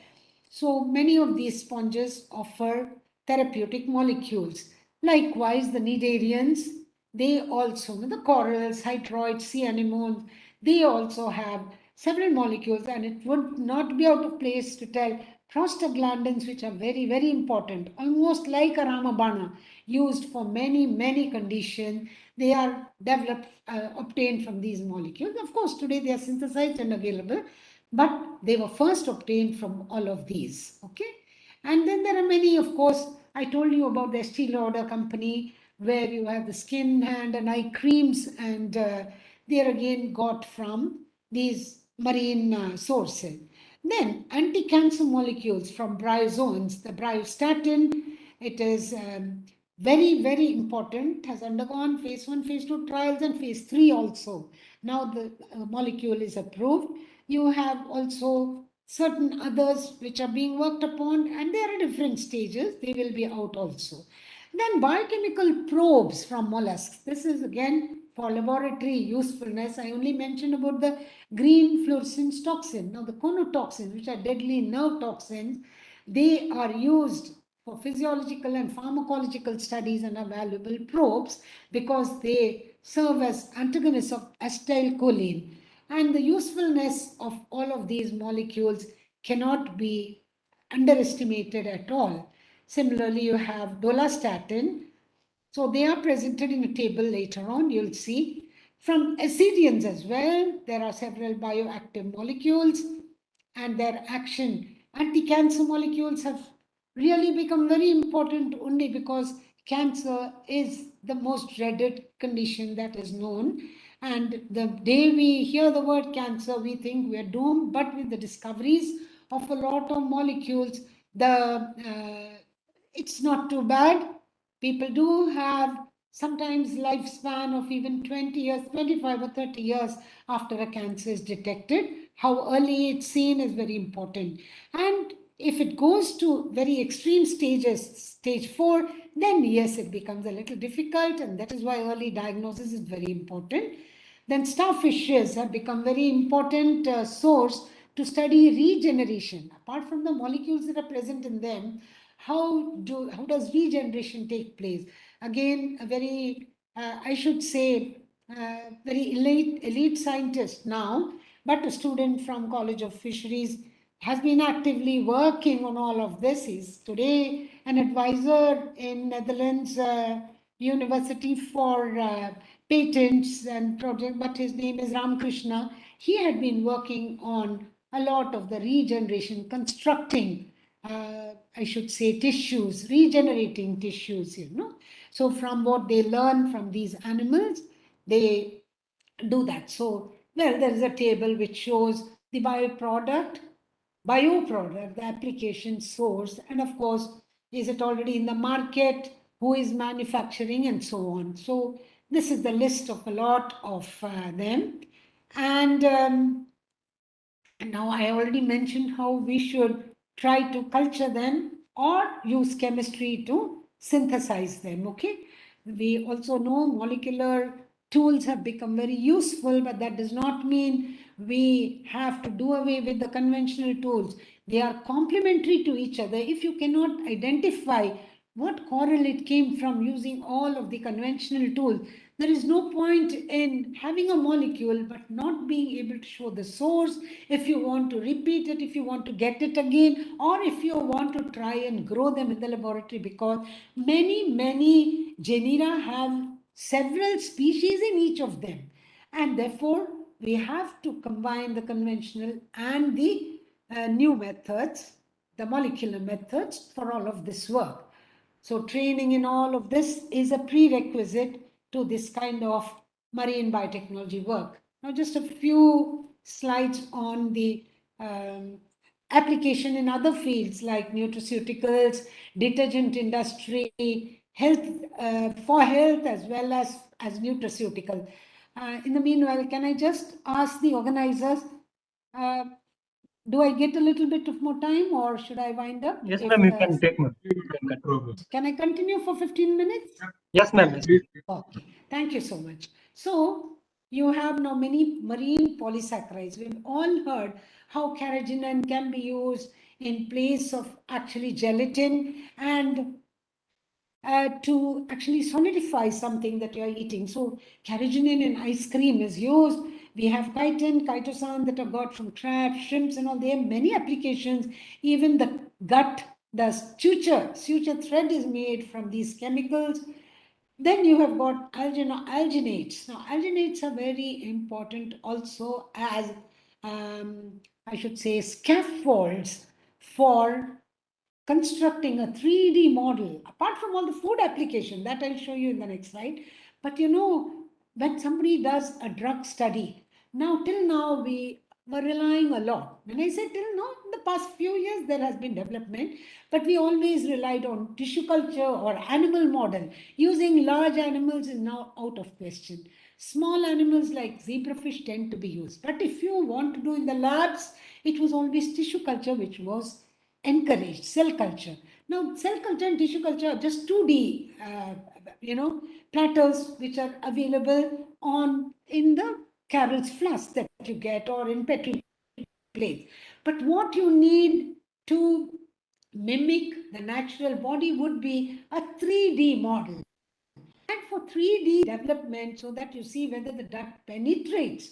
So many of these sponges offer therapeutic molecules. Likewise, the cnidarians, they also, the corals, hydroids, sea anemones, they also have several molecules, and it would not be out of place to tell prostaglandins, which are very important, almost like a ramabana, used for many conditions. They are developed, obtained from these molecules. Of course, today they are synthesized and available, but they were first obtained from all of these. Okay. And then there are many, of course. I told you about the Estee Lauder company, where you have the skin, hand, and eye creams, and they are again got from these marine sources. Then anti-cancer molecules from bryozoans, the bryostatin, it is very important, has undergone phase 1, phase 2 trials and phase 3 also. Now the molecule is approved. You have also certain others which are being worked upon, and they are at different stages. They will be out also. Then biochemical probes from mollusks. This is again for laboratory usefulness. I only mentioned about the green fluorescence toxin. Now the conotoxins, which are deadly nerve toxins, they are used for physiological and pharmacological studies and are valuable probes because they serve as antagonists of acetylcholine. And the usefulness of all of these molecules cannot be underestimated at all. Similarly, you have dolastatin. So they are presented in a table later on, you'll see. From acidians as well, there are several bioactive molecules, and their action. Anti-cancer molecules have really become very important only because cancer is the most dreaded condition that is known. And the day we hear the word cancer, we think we are doomed. But with the discoveries of a lot of molecules, it's not too bad. People do have sometimes lifespan of even 20 years, 25 or 30 years after a cancer is detected. How early it's seen is very important. And if it goes to very extreme stages, stage 4, then yes, it becomes a little difficult, and that is why early diagnosis is very important. Then starfishes have become very important source to study regeneration. Apart from the molecules that are present in them, how does regeneration take place? Again, a very, I should say, very elite scientist now, but a student from College of Fisheries has been actively working on all of this. He's today an advisor in Netherlands University for patents and project, but his name is Ramakrishna. He had been working on a lot of the regeneration, constructing, I should say, tissues, regenerating tissues, So from what they learn from these animals, they do that. So, well, there is a table which shows the bioproduct, the application source, and of course, is it already in the market, who is manufacturing, and so on. So this is the list of a lot of them. And now I already mentioned how we should try to culture them or use chemistry to synthesize them. Okay. We also know molecular tools have become very useful, but that does not mean we have to do away with the conventional tools. They are complementary to each other. If you cannot identify what correlate came from using all of the conventional tools. There is no point in having a molecule but not being able to show the source, if you want to repeat it, if you want to get it again, or if you want to try and grow them in the laboratory, because many genera have several species in each of them. And therefore, we have to combine the conventional and the new methods, the molecular methods for all of this work. So training in all of this is a prerequisite to this kind of marine biotechnology work. Now, just a few slides on the application in other fields like nutraceuticals, detergent industry, health, for health as well as nutraceutical. In the meanwhile, can I just ask the organizers, uh, do I get a little bit of more time or should I wind up? Yes, If, ma'am, you can take, ma'am. can I continue for 15 minutes? Yes, ma'am. Okay, thank you so much. So you have now many marine polysaccharides. We've all heard how carrageenan can be used in place of actually gelatin and to actually solidify something that you're eating. So carrageenan in ice cream is used. We have chitin, chitosan that are got from crabs, shrimps and all. There are many applications. Even the gut, the suture thread is made from these chemicals. Then you have got alginates. Now, alginates are very important also as, I should say, scaffolds for constructing a 3D model, apart from all the food application that I'll show you in the next slide. But you know, when somebody does a drug study, now till now we were relying a lot. When I say till now, in the past few years there has been development, but we always relied on tissue culture or animal model. Using large animals is now out of question. Small animals like zebrafish tend to be used. But if you want to do in the labs, it was always tissue culture which was encouraged, cell culture. Now, cell culture and tissue culture are just 2D, platters which are available on in the Carroll's flask that you get or in Petri plates. But what you need to mimic the natural body would be a 3D model. And for 3D development, so that you see whether the drug penetrates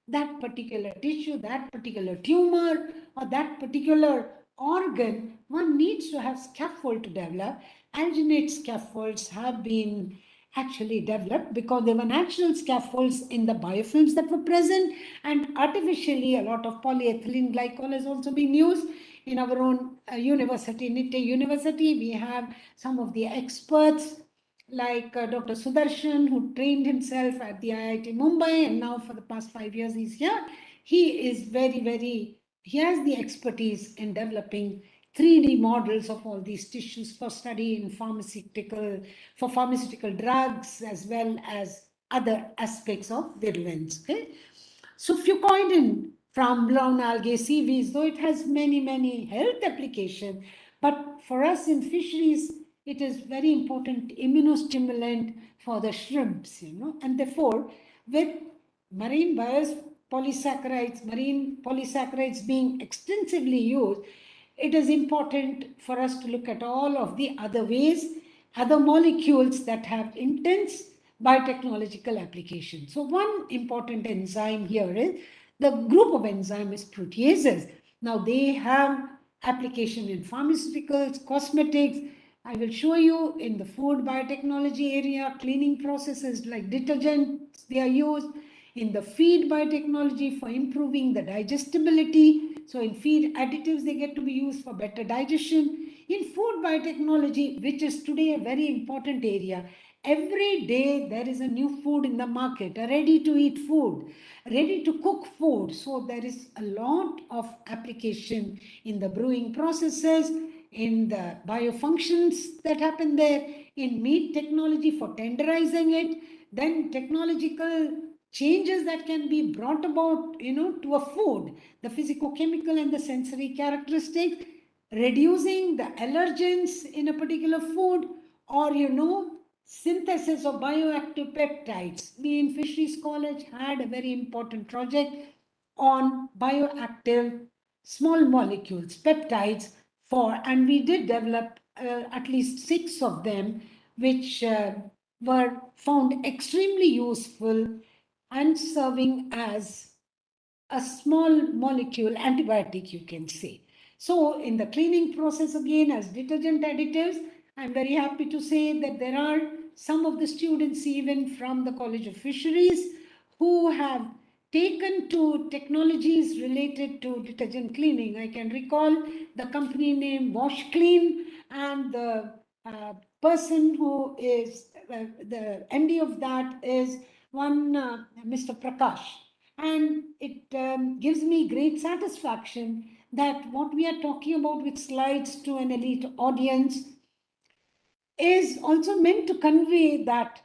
that particular tissue, that particular tumor, or that particular organ, one needs to have scaffold to develop. Alginate scaffolds have been actually developed because there were natural scaffolds in the biofilms that were present, and artificially a lot of polyethylene glycol has also been used. In our own university, Nitte University, we have some of the experts like Dr. Sudarshan, who trained himself at the IIT Mumbai, and now for the past 5 years he's here. He is he has the expertise in developing 3D models of all these tissues for study in for pharmaceutical drugs, as well as other aspects of virulence. Okay? So fucoidin from brown algae seaweeds, though it has many health applications, but for us in fisheries, it is very important immunostimulant for the shrimps, and therefore with marine marine polysaccharides being extensively used, it is important for us to look at all of the other ways, other molecules that have intense biotechnological application. So one important enzyme here is the group of enzyme is proteases. Now they have application in pharmaceuticals, cosmetics. I will show you in the food biotechnology area, cleaning processes like detergents, they are used in the feed biotechnology for improving the digestibility. So in feed additives, they get to be used for better digestion. In food biotechnology, which is today a very important area, every day there is a new food in the market, a ready to eat food, ready to cook food. So there is a lot of application in the brewing processes, in the biofunctions that happen there, in meat technology for tenderizing it, then technological changes that can be brought about, to a food, the physicochemical and the sensory characteristics, reducing the allergens in a particular food, or, synthesis of bioactive peptides. We in Fisheries College had a very important project on bioactive small molecules, peptides and we did develop at least 6 of them, which were found extremely useful and serving as a small molecule antibiotic, you can say. So in the cleaning process, again, as detergent additives, I'm very happy to say that there are some of the students even from the College of Fisheries who have taken to technologies related to detergent cleaning. I can recall the company name Wash Clean, and the person who is the MD of that is one Mr. Prakash. And it gives me great satisfaction that what we are talking about with slides to an elite audience is also meant to convey that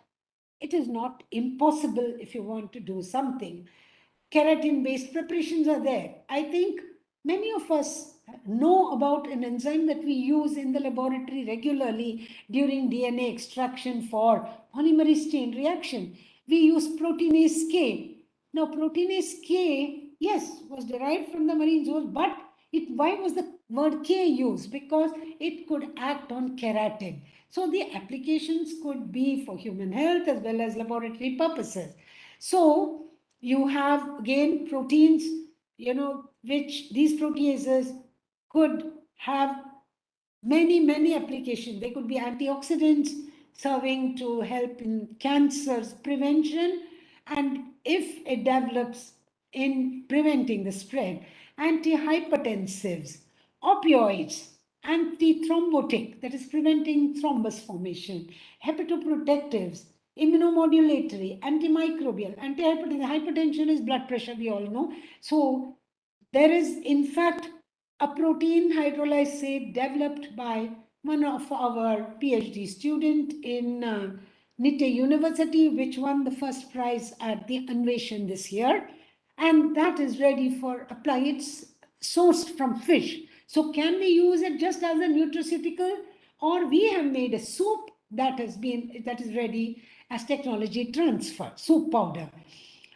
it is not impossible if you want to do something. Keratin based preparations are there. I think many of us know about an enzyme that we use in the laboratory regularly during DNA extraction for polymerase chain reaction. We use proteinase K. Now, proteinase K, yes, was derived from the marine source, but why was the word K used? Because it could act on keratin. So the applications could be for human health as well as laboratory purposes. So you have again proteins, which these proteases could have many applications. They could be antioxidants serving to help in cancer's prevention, and if it develops in preventing the spread, antihypertensives, opioids, antithrombotic, that is preventing thrombus formation, hepatoprotectives, immunomodulatory, antimicrobial, antihypertension. Hypertension is blood pressure, we all know. So there is, in fact, a protein hydrolysate developed by one of our PhD student in Nitte University, which won the first prize at the Anveshan this year. And that is ready for apply. It's sourced from fish. So can we use it just as a nutraceutical, or we have made a soup that is ready as technology transfer, soup powder.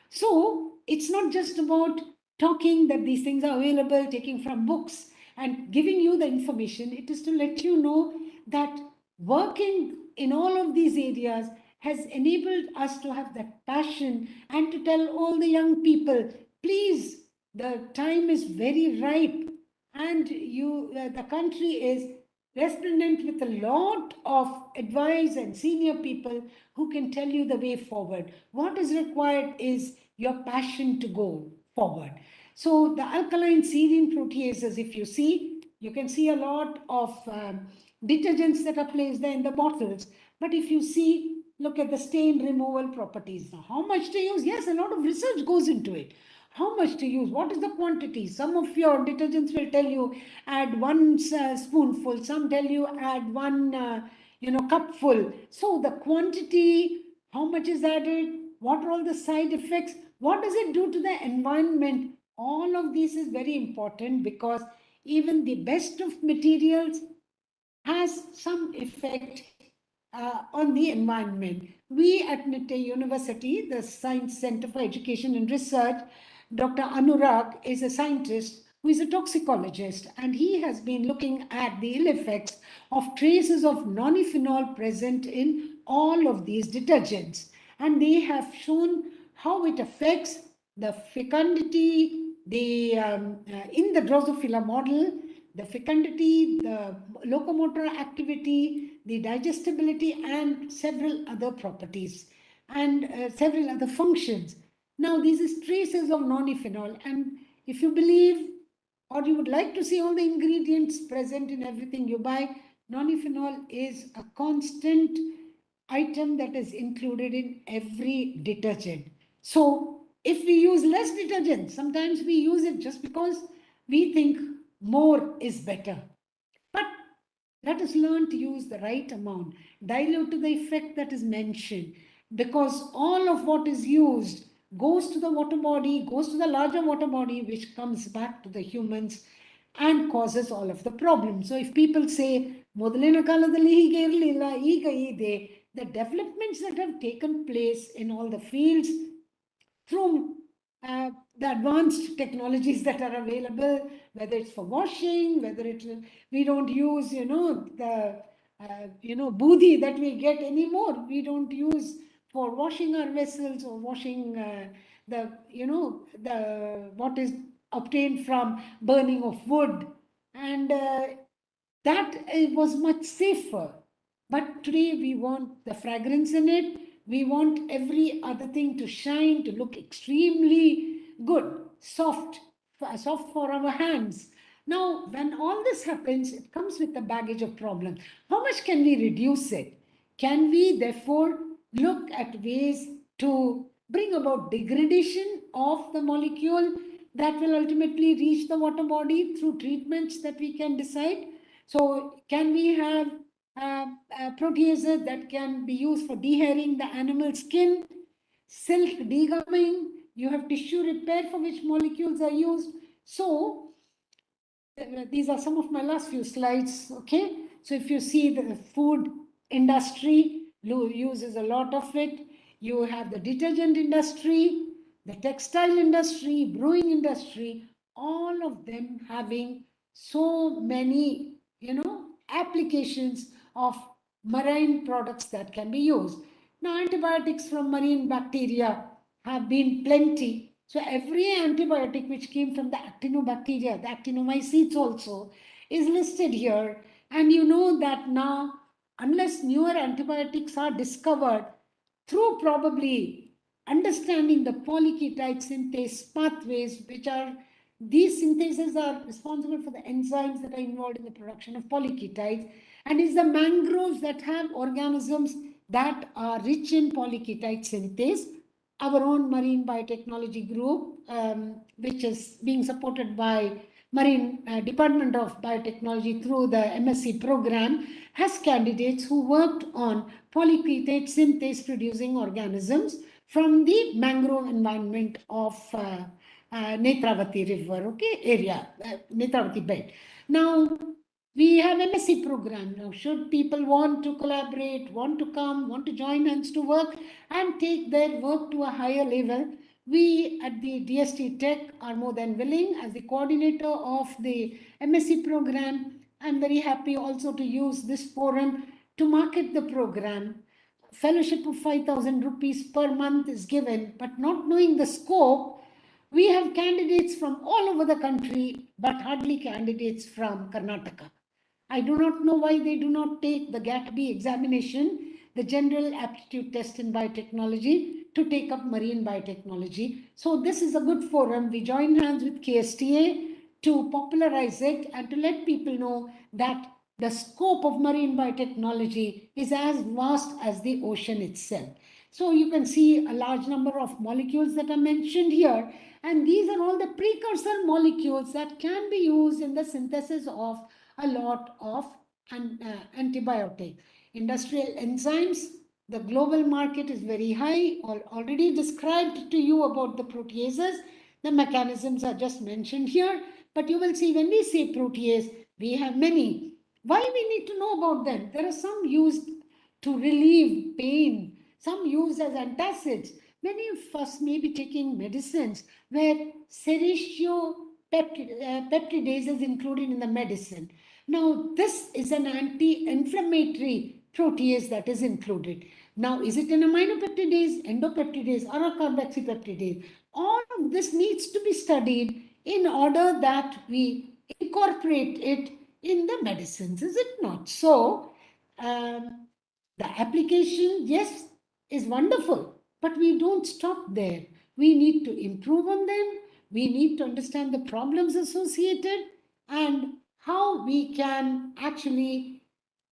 So it's not just about talking that these things are available, taking from books and giving you the information. It is to let you know that working in all of these areas has enabled us to have that passion and to tell all the young people, please, the time is very ripe, and the country is resplendent with a lot of advice and senior people who can tell you the way forward. What is required is your passion to go forward. So the alkaline serine proteases, if you see, you can see a lot of detergents that are placed there in the bottles. But if you see, look at the stain removal properties. Now, how much to use? Yes, a lot of research goes into it. How much to use? What is the quantity? Some of your detergents will tell you add one spoonful. Some tell you add one, cupful. So the quantity, how much is added? What are all the side effects? What does it do to the environment? All of this is very important, because even the best of materials has some effect on the environment. We at Nitte University, the Science Center for Education and Research, Dr. Anurag is a scientist who is a toxicologist, and he has been looking at the ill effects of traces of nonylphenol present in all of these detergents. And they have shown how it affects the fecundity, in the Drosophila model, the fecundity, the locomotor activity, the digestibility, and several other properties, and several other functions. Now, these is traces of nonylphenol, and if you believe or you would like to see all the ingredients present in everything you buy, nonylphenol is a constant item that is included in every detergent. So if we use less detergent, sometimes we use it just because we think more is better. But let us learn to use the right amount, dilute to the effect that is mentioned, because all of what is used goes to the water body, goes to the larger water body, which comes back to the humans and causes all of the problems. So if people say, ಮೊದಲಿನ ಕಾಲದಲ್ಲಿ ಹೀಗೆ ಇರಲಿಲ್ಲ, ಈಗ ಇದೆ, the developments that have taken place in all the fields through the advanced technologies that are available, whether it's for washing, whether it we don't use, the booty that we get anymore. We don't use for washing our vessels or washing the what is obtained from burning of wood, and that was much safer. But today we want the fragrance in it. We want every other thing to shine, to look extremely good, soft, soft for our hands. Now, when all this happens, it comes with a baggage of problems. How much can we reduce it? Can we therefore look at ways to bring about degradation of the molecule that will ultimately reach the water body through treatments that we can decide? So, can we have proteases that can be used for dehairing the animal skin, silk degumming, you have tissue repair for which molecules are used. So, these are some of my last few slides, okay? So if you see the food industry uses a lot of it. You have the detergent industry, the textile industry, brewing industry, all of them having so many, applications of marine products that can be used. Now, antibiotics from marine bacteria have been plenty. So every antibiotic which came from the actinobacteria, the actinomycetes also, is listed here. And you know that now, unless newer antibiotics are discovered through probably understanding the polyketide synthase pathways, which are these synthases are responsible for the enzymes that are involved in the production of polyketides, and it's the mangroves that have organisms that are rich in polyketide synthase. Our own marine biotechnology group, which is being supported by Marine Department of Biotechnology through the MSc program, has candidates who worked on polyketide synthase producing organisms from the mangrove environment of Netravati River, okay, area, Netravati bed. Now, we have MSc program. Now, should people want to collaborate, want to come, want to join hands to work and take their work to a higher level, we at the DST Tech are more than willing. As the coordinator of the MSc program, I'm very happy also to use this forum to market the program. Fellowship of 5,000 rupees per month is given, but not knowing the scope, we have candidates from all over the country, but hardly candidates from Karnataka. I do not know why they do not take the GAT-B examination, the General Aptitude Test in Biotechnology, to take up marine biotechnology. So this is a good forum. We join hands with KSTA to popularize it and to let people know that the scope of marine biotechnology is as vast as the ocean itself. So you can see a large number of molecules that are mentioned here, and these are all the precursor molecules that can be used in the synthesis of a lot of antibiotics. Industrial enzymes, the global market is very high. Already described to you about the proteases. The mechanisms are just mentioned here, but you will see when we say protease, we have many. Why we need to know about them? There are some used to relieve pain, some used as antacids. Many of us may be taking medicines where peptidase is included in the medicine. Now, this is an anti-inflammatory protease that is included. Now, is it an aminopeptidase, endopeptidase, or a carboxypeptidase? All of this needs to be studied in order that we incorporate it in the medicines, is it not? So, um, the application, yes, is wonderful, but we don't stop there. We need to improve on them. We need to understand the problems associated and how we can actually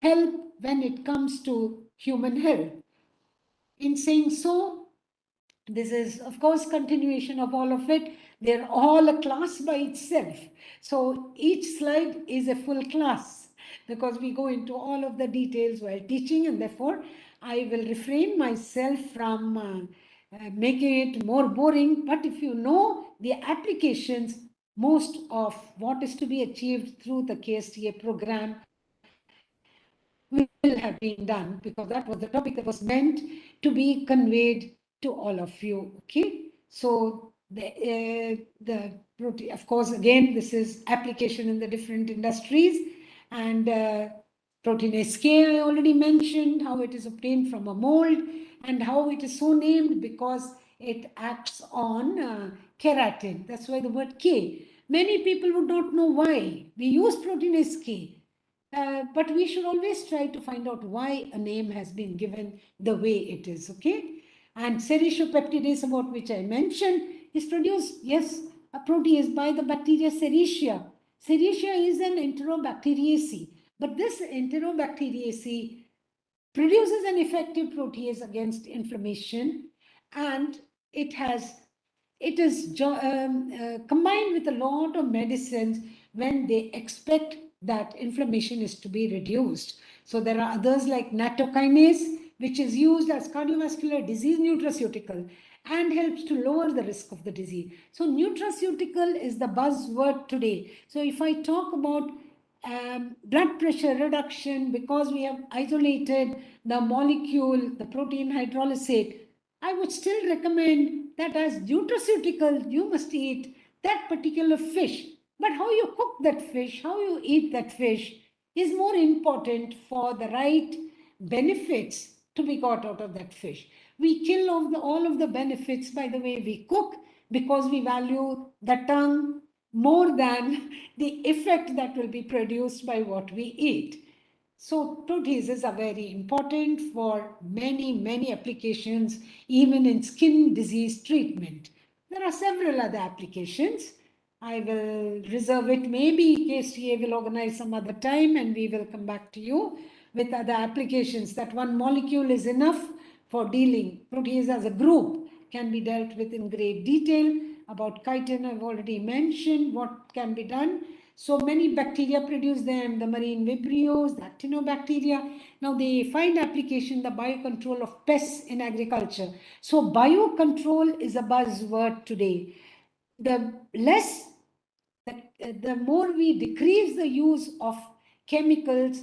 help when it comes to human health. In saying so, this is, of course, continuation of all of it. They're all a class by itself. So each slide is a full class because we go into all of the details while teaching, and therefore I will refrain myself from making it more boring. But if you know the applications, most of what is to be achieved through the KSTA program will have been done, because that was the topic that was meant to be conveyed to all of you. Okay, so the protein, of course, again, this is application in the different industries. And proteinase K, I already mentioned how it is obtained from a mold and how it is so named because it acts on keratin. That's why the word K. Many people would not know why we use proteinase K. But we should always try to find out why a name has been given the way it is, okay? And sericopeptidase, about which I mentioned, is produced, yes, a protease by the bacteria Serratia. Serratia is an enterobacteriaceae, but this enterobacteriaceae produces an effective protease against inflammation, and it is combined with a lot of medicines when they expect that inflammation is to be reduced. So there are others like nattokinase, which is used as cardiovascular disease nutraceutical and helps to lower the risk of the disease. So nutraceutical is the buzzword today. So if I talk about blood pressure reduction, because we have isolated the molecule, the protein hydrolysate, I would still recommend that as nutraceutical, you must eat that particular fish. But how you cook that fish, how you eat that fish is more important for the right benefits to be got out of that fish. We kill all of the benefits by the way we cook because we value the tongue more than the effect that will be produced by what we eat. So proteases are very important for many, many applications, even in skin disease treatment. There are several other applications. I will reserve it. Maybe KSTA will organize some other time and we will come back to you with other applications. That one molecule is enough for dealing. Protease as a group can be dealt with in great detail. About chitin, I've already mentioned what can be done. So many bacteria produce them, the marine vibrios, the actinobacteria. Now they find application, the biocontrol of pests in agriculture. So biocontrol is a buzzword today. The less, the more we decrease the use of chemicals,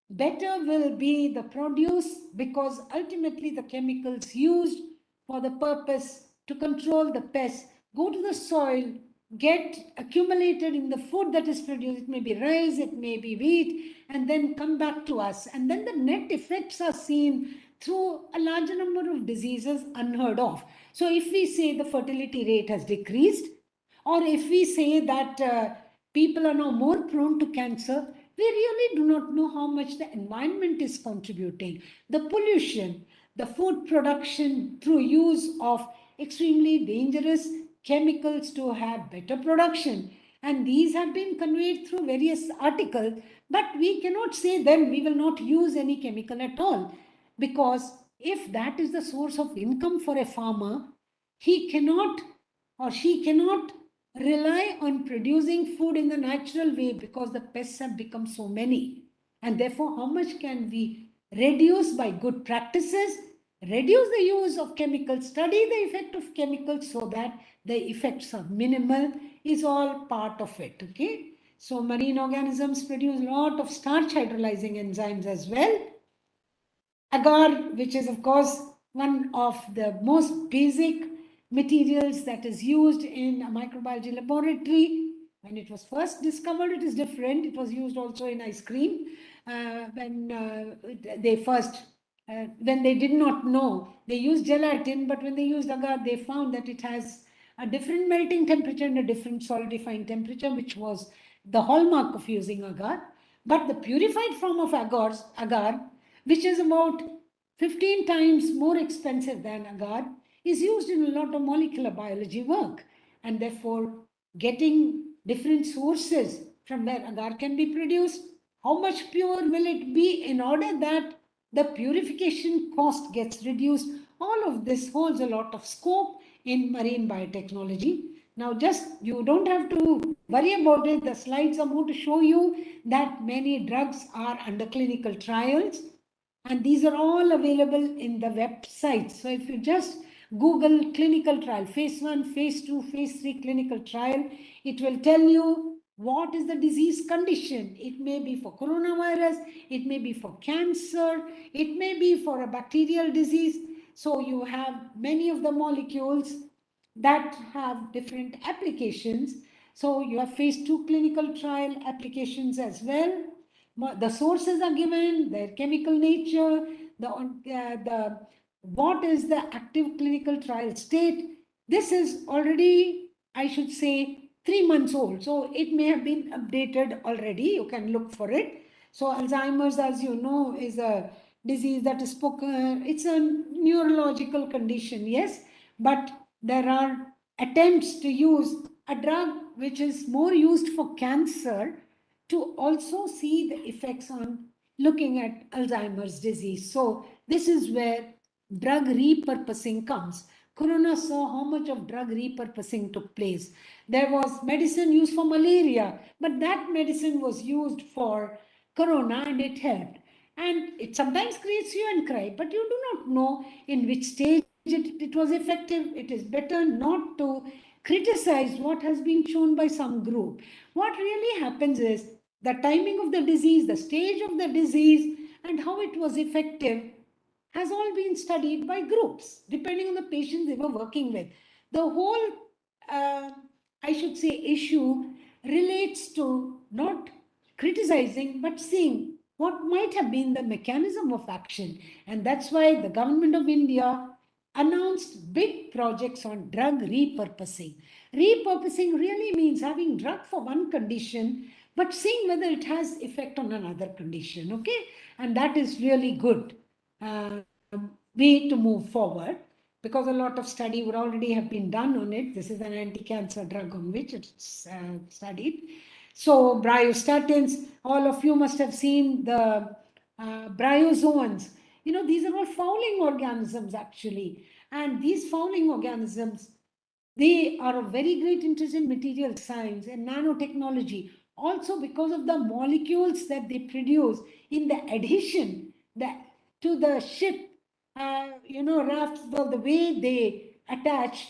better will be the produce, because ultimately the chemicals used for the purpose to control the pests go to the soil, get accumulated in the food that is produced. It may be rice, it may be wheat, and then come back to us. And then the net effects are seen through a larger number of diseases unheard of. So if we say the fertility rate has decreased, or if we say that people are now more prone to cancer, we really do not know how much the environment is contributing. The pollution, the food production through use of extremely dangerous chemicals to have better production. And these have been conveyed through various articles, but we cannot say then we will not use any chemical at all. Because if that is the source of income for a farmer, he cannot or she cannot rely on producing food in the natural way because the pests have become so many. And therefore, how much can we reduce by good practices, reduce the use of chemicals, study the effect of chemicals so that the effects are minimal, is all part of it, okay? So marine organisms produce a lot of starch hydrolyzing enzymes as well. Agar, which is of course one of the most basic materials that is used in a microbiology laboratory. When it was first discovered, it is different. It was used also in ice cream. When they first, when they did not know, they used gelatin, but when they used agar, they found that it has a different melting temperature and a different solidifying temperature, which was the hallmark of using agar. But the purified form of agar, which is about 15 times more expensive than agar, is used in a lot of molecular biology work. And therefore, getting different sources from where agar can be produced, how much pure will it be in order that the purification cost gets reduced. All of this holds a lot of scope in marine biotechnology. Now, just you don't have to worry about it. The slides are more to show you that many drugs are under clinical trials, and these are all available in the website. So if you just Google clinical trial, phase 1, phase 2, phase 3 clinical trial, it will tell you what is the disease condition. It may be for coronavirus, it may be for cancer, it may be for a bacterial disease. So you have many of the molecules that have different applications. So you have phase 2 clinical trial applications as well. The sources are given, their chemical nature, the what is the active clinical trial state. This is already, I should say, 3 months old. So it may have been updated already. You can look for it. So Alzheimer's, as you know, is a disease that is spoken. It's a neurological condition, yes, but there are attempts to use a drug which is more used for cancer to also see the effects on looking at Alzheimer's disease. So this is where drug repurposing comes. Corona saw how much of drug repurposing took place. There was medicine used for malaria, but that medicine was used for corona and it helped. And it sometimes creates hue and cry, but you do not know in which stage it was effective. It is better not to criticize what has been shown by some group. What really happens is the timing of the disease, the stage of the disease, and how it was effective has all been studied by groups, depending on the patients they were working with. The whole, uh, I should say, issue relates to not criticizing, but seeing what might have been the mechanism of action. And that's why the government of India announced big projects on drug repurposing. Repurposing really means having drug for one condition, but seeing whether it has effect on another condition, okay? And that is really good way to move forward because a lot of study would already have been done on it. This is an anti-cancer drug on which it's studied. So bryostatins, all of you must have seen the bryozoans. You know, these are all fouling organisms actually. And these fouling organisms, they are of very great interest in material science and nanotechnology. Also because of the molecules that they produce in the adhesion to the ship, rafts, the way they attach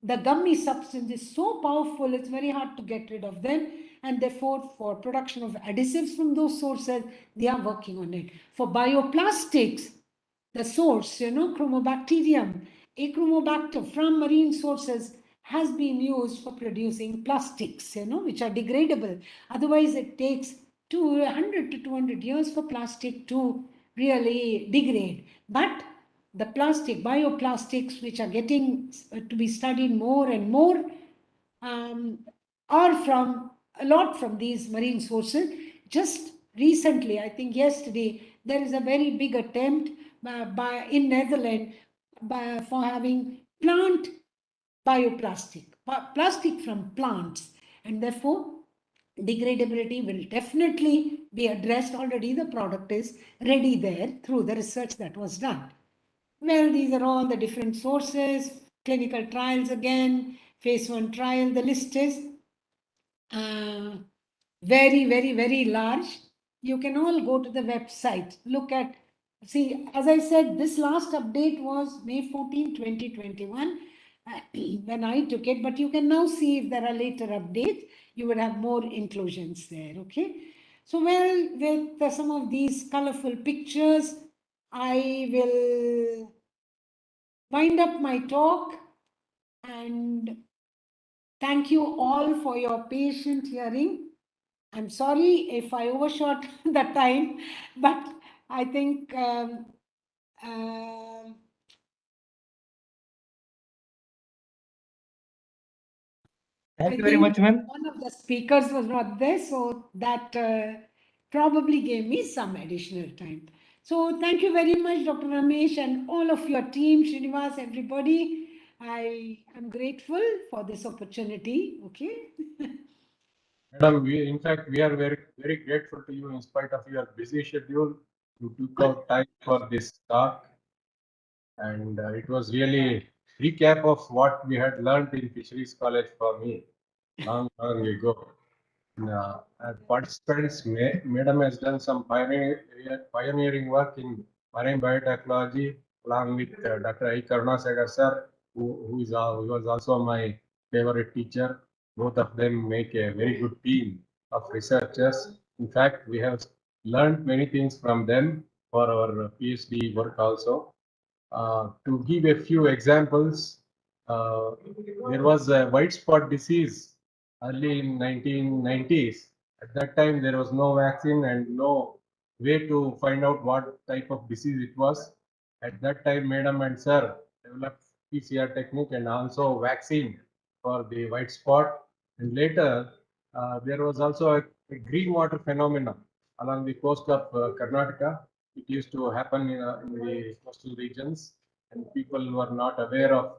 the gummy substance is so powerful, it's very hard to get rid of them. And therefore, for production of adhesives from those sources, they are working on it. For bioplastics, the source, chromobacterium, achromobacter from marine sources has been used for producing plastics, which are degradable. Otherwise, it takes 200 to 200 years for plastic to really degrade. But the plastic, bioplastics, which are getting to be studied more and more, um, are from a lot from these marine sources. Just recently, I think yesterday, there is a very big attempt in Netherlands for having plant bioplastic, plastic from plants, and therefore degradability will definitely be addressed. Already the product is ready there through the research that was done. Well, these are all the different sources, clinical trials again, phase 1 trial, the list is very, very, very large. You can all go to the website, look at, see, as I said, this last update was May 14, 2021, when I took it, but you can now see if there are later updates, you would have more inclusions there, okay? So, well, with some of these colorful pictures, I will wind up my talk and thank you all for your patient hearing. I'm sorry if I overshot the time, but I think Thank you very much, ma'am. one of the speakers was not there, so that probably gave me some additional time. So thank you very much, Dr. Ramesh, and all of your team, Srinivas, everybody. I am grateful for this opportunity. Okay. Madam, in fact, we are very, very grateful to you in spite of your busy schedule. You took out time for this talk, and it was really recap of what we had learned in Fisheries College for me long, long ago. Participants, Madam has done some pioneering work in marine biotechnology along with Dr. Karunasagar sir, who was also my favorite teacher. Both of them make a very good team of researchers. In fact, we have learned many things from them for our PhD work also. To give a few examples, uh, there was a white spot disease early in 1990s. At that time, there was no vaccine and no way to find out what type of disease it was. At that time, Madam and Sir developed PCR technique and also vaccine for the white spot. And later, there was also a green water phenomenon along the coast of Karnataka. It used to happen in the coastal regions, and people were not aware of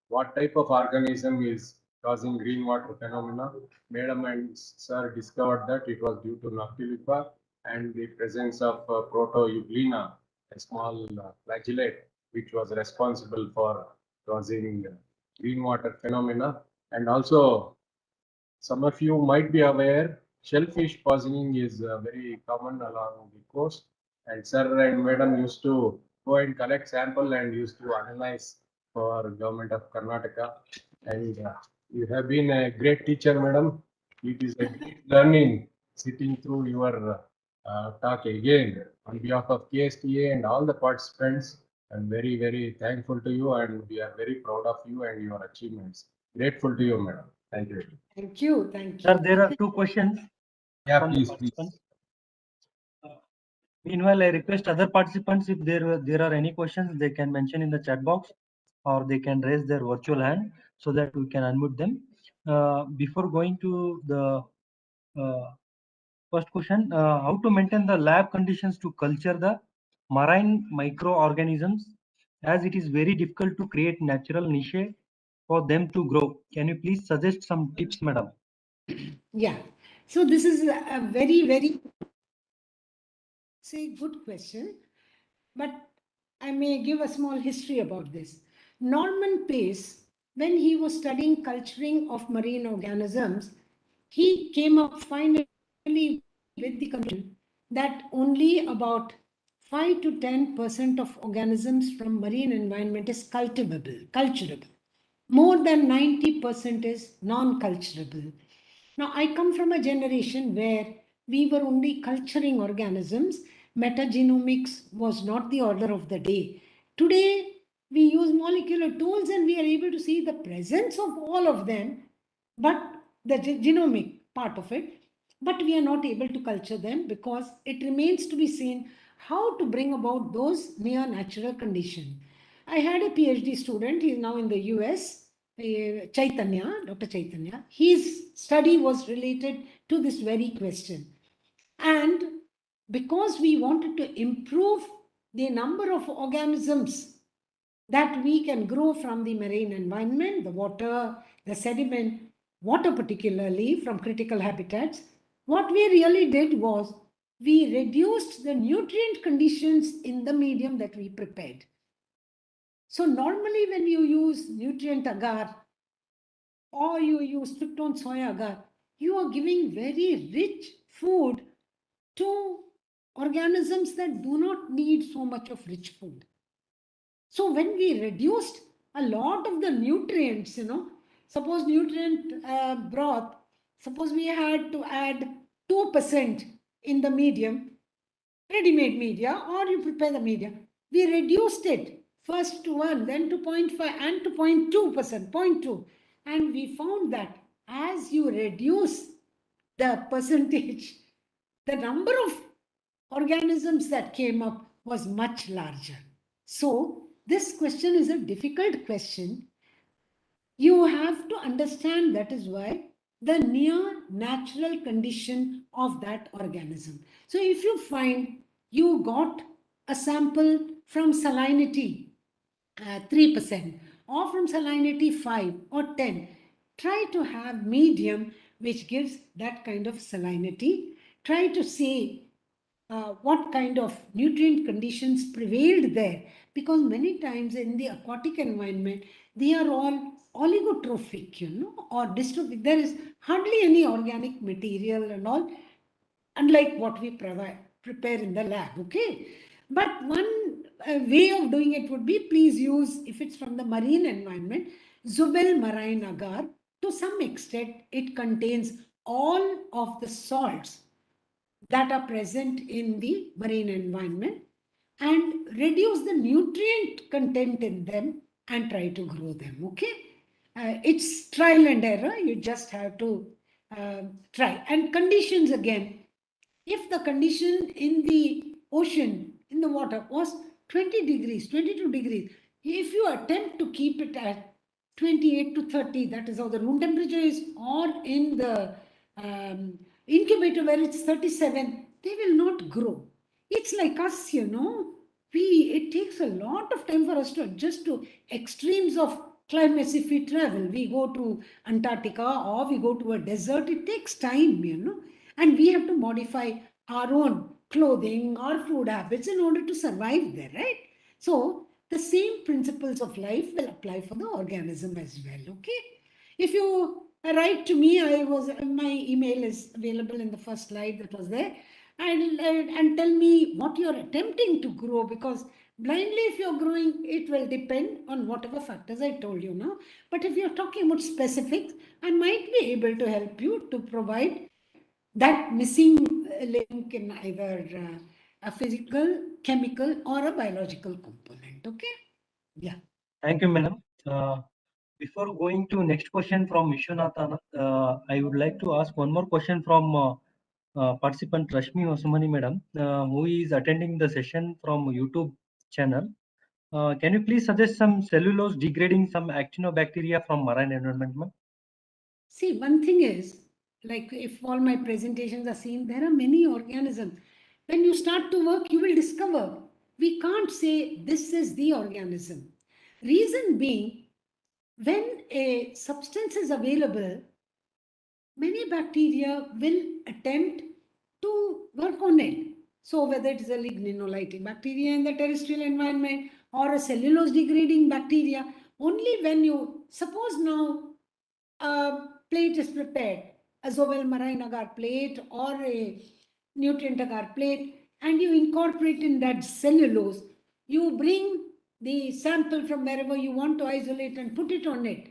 what type of organism is causing green water phenomena. Madam and Sir discovered that it was due to Noctiluca and the presence of Proto-Euglena, a small flagellate, which was responsible for causing green water phenomena. And also, some of you might be aware, shellfish poisoning is very common along the coast. And sir and madam used to go and collect sample and used to analyze for government of Karnataka. And you have been a great teacher, madam. It is a great learning sitting through your talk again. On behalf of KSTA and all the participants, I'm very, very thankful to you and we are very proud of you and your achievements. Grateful to you, madam. Thank you. Thank you. Thank Sir, you. there are two questions Yeah, from the please. participants. Meanwhile, I request other participants if there are any questions, they can mention in the chat box or they can raise their virtual hand so that we can unmute them. Before going to the first question, how to maintain the lab conditions to culture the marine microorganisms, as it is very difficult to create natural niche for them to grow. Can you please suggest some tips, madam? Yeah. So this is a very, very good question, but I may give a small history about this. Norman Pace, when he was studying culturing of marine organisms, he came up finally with the conclusion that only about 5 to 10% of organisms from marine environment is culturable. More than 90% is non-culturable. Now, I come from a generation where we were only culturing organisms. Metagenomics was not the order of the day. Today, we use molecular tools and we are able to see the presence of all of them, but the genomic part of it, but we are not able to culture them because it remains to be seen how to bring about those near natural conditions. I had a PhD student, he is now in the US, Chaitanya, Dr. Chaitanya. His study was related to this very question. And because we wanted to improve the number of organisms that we can grow from the marine environment, the water, the sediment, water particularly from critical habitats, what we really did was we reduced the nutrient conditions in the medium that we prepared. So normally when you use nutrient agar or you use tryptone soy agar, you are giving very rich food to organisms that do not need so much of rich food. So when we reduced a lot of the nutrients, suppose nutrient broth, suppose we had to add 2% in the medium, ready-made media, or you prepare the media. We reduced it first to 1, then to 0.5 and to 0.2%, 0.2. And we found that as you reduce the percentage, the number of organisms that came up was much larger. So this question is a difficult question. You have to understand that is why the near natural condition of that organism. So if you find you got a sample from salinity 3% or from salinity 5 or 10, try to have medium which gives that kind of salinity. Try to see what kind of nutrient conditions prevailed there, because many times in the aquatic environment they are all oligotrophic, or dystrophic. There is hardly any organic material and all, unlike what we prepare in the lab. Okay, but one way of doing it would be, please use, if it's from the marine environment, Zubel marine agar. To some extent it contains all of the salts that are present in the marine environment and reduce the nutrient content in them and try to grow them. Okay. it's trial and error. You just have to try. And conditions again. If the condition in the ocean, in the water, was 20 degrees, 22 degrees, if you attempt to keep it at 28 to 30, that is how the room temperature is, or in the incubator where it's 37, they will not grow. It's like us, it takes a lot of time for us to adjust to extremes of climates. If we travel, we go to Antarctica or we go to a desert, it takes time, and we have to modify our own clothing or food habits in order to survive there, right? So the same principles of life will apply for the organism as well. Okay, if you write to me, my email is available in the first slide that was there, and tell me what you're attempting to grow, because blindly if you're growing, it will depend on whatever factors I told you now. But if you're talking about specifics, I might be able to help you to provide that missing link in either a physical, chemical, or a biological component. Okay? Yeah. Thank you, madam. Before going to next question from Vishwanathan, I would like to ask one more question from participant Rashmi Osmani madam, who is attending the session from YouTube channel. Can you please suggest some cellulose degrading some actinobacteria from marine environment, ma'am? See, one thing is, like if all my presentations are seen, there are many organisms. When you start to work, you will discover we can't say this is the organism. Reason being, when a substance is available, many bacteria will attempt to work on it. So whether it is a ligninolytic bacteria in the terrestrial environment or a cellulose degrading bacteria, only when you suppose now a plate is prepared, a Zobel marine agar plate or a nutrient agar plate, and you incorporate in that cellulose, you bring the sample from wherever you want to isolate and put it on it.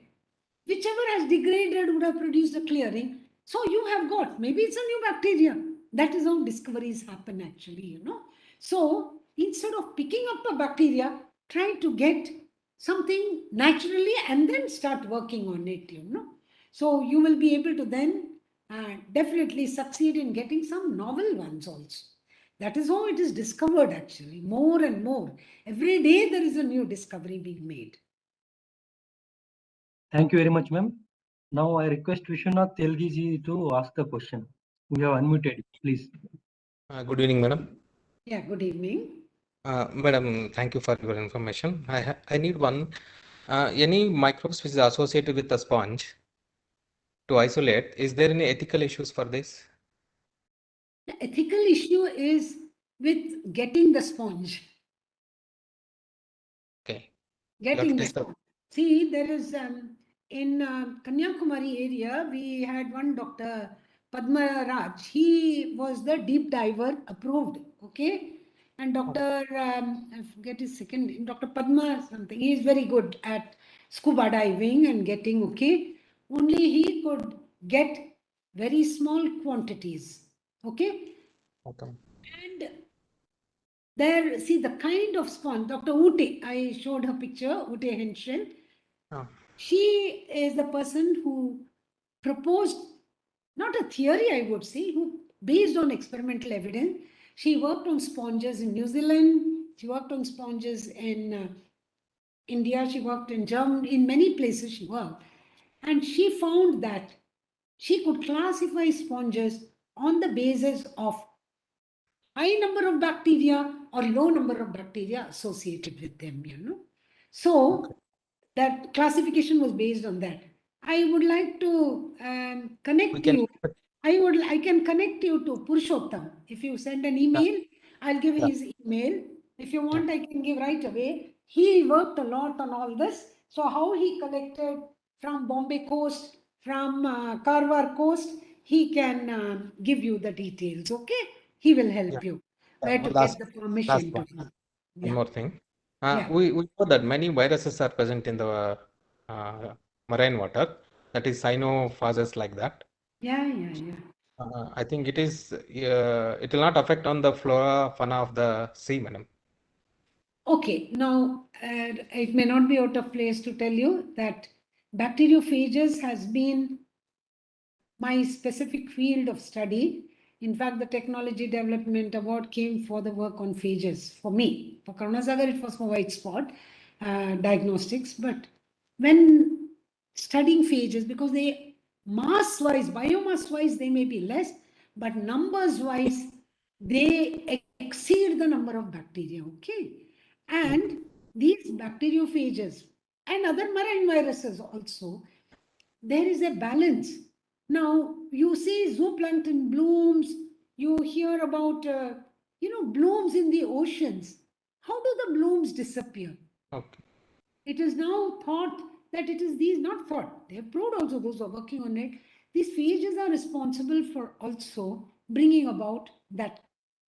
Whichever has degraded would have produced a clearing. So you have got, maybe it's a new bacteria. That is how discoveries happen actually, So instead of picking up a bacteria, try to get something naturally and then start working on it, So you will be able to then definitely succeed in getting some novel ones also. That is how it is discovered actually, more and more. Every day there is a new discovery being made. Thank you very much, ma'am. Now I request Vishwanath Telgi ji to ask the question. We have unmuted, please. Good evening, madam. Yeah, good evening. Madam, thank you for your information. I need one. Any microbes which is associated with the sponge to isolate, is there any ethical issues for this? The ethical issue is with getting the sponge. Okay. Getting the sponge. See, there is in Kanyakumari area, we had one Dr. Padma Raj. He was the deep diver approved. Okay. And Dr. I forget his second name, Dr. Padma something. He is very good at scuba diving and getting, okay. Only he could get very small quantities. Okay. Okay. And there, see the kind of sponge, Dr. Ute, I showed her picture, Ute Henschel. Oh. She is the person who proposed, not a theory, I would say, who based on experimental evidence. She worked on sponges in New Zealand. She worked on sponges in India. She worked in Germany. In many places she worked. And she found that she could classify sponges on the basis of high number of bacteria or low number of bacteria associated with them, So Okay. that classification was based on that. I would like to connect you. I can connect you to Purushottam. If you send an email, I'll give his email. If you want, I can give right away. He worked a lot on all this. So how he collected from Bombay coast, from Karwar coast, he can give you the details. Okay, he will help you where to get the permission to. One more thing. Yeah. We know that many viruses are present in the marine water. That is cyanophages like that. Yeah. I think it is. It will not affect on the flora fauna of the sea, madam. Okay, now it may not be out of place to tell you that bacteriophages has been my specific field of study. In fact, the Technology Development Award came for the work on phages for me. For Karunasagar, it was for white spot diagnostics. But when studying phages, because they mass-wise, biomass-wise, they may be less, but numbers-wise, they exceed the number of bacteria, okay? And these bacteriophages and other marine viruses also, there is a balance. Now, you see zooplankton blooms, you hear about, blooms in the oceans. How do the blooms disappear? Okay. It is now thought that it is these, not thought, they have proved also, those who are working on it, these phages are responsible for also bringing about that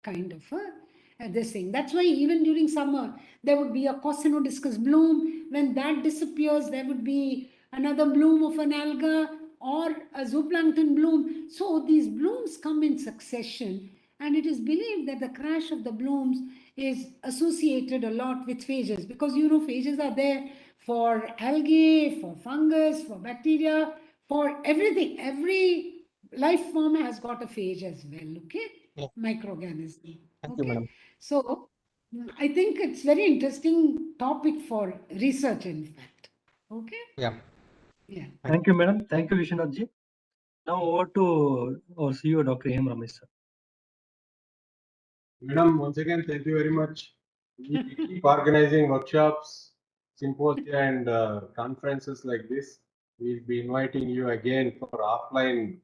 kind of this thing. That's why even during summer, there would be a cosinodiscus bloom. When that disappears, there would be another bloom of an alga or a zooplankton bloom. So these blooms come in succession, and it is believed that the crash of the blooms is associated a lot with phages, because phages are there for algae, for fungus, for bacteria, for everything. Every life form has got a phage as well, okay? Yeah. Microorganism. Thank you, Okay. madam. So I think it's very interesting topic for research, in fact. Okay. Yeah. Yeah. Thank you, madam. Thank you, Vishwanath ji. Now over to our CEO, Dr. M. Ramesh sir. Madam, once again, thank you very much. We keep organizing workshops, symposia, and conferences like this. We'll be inviting you again for offline.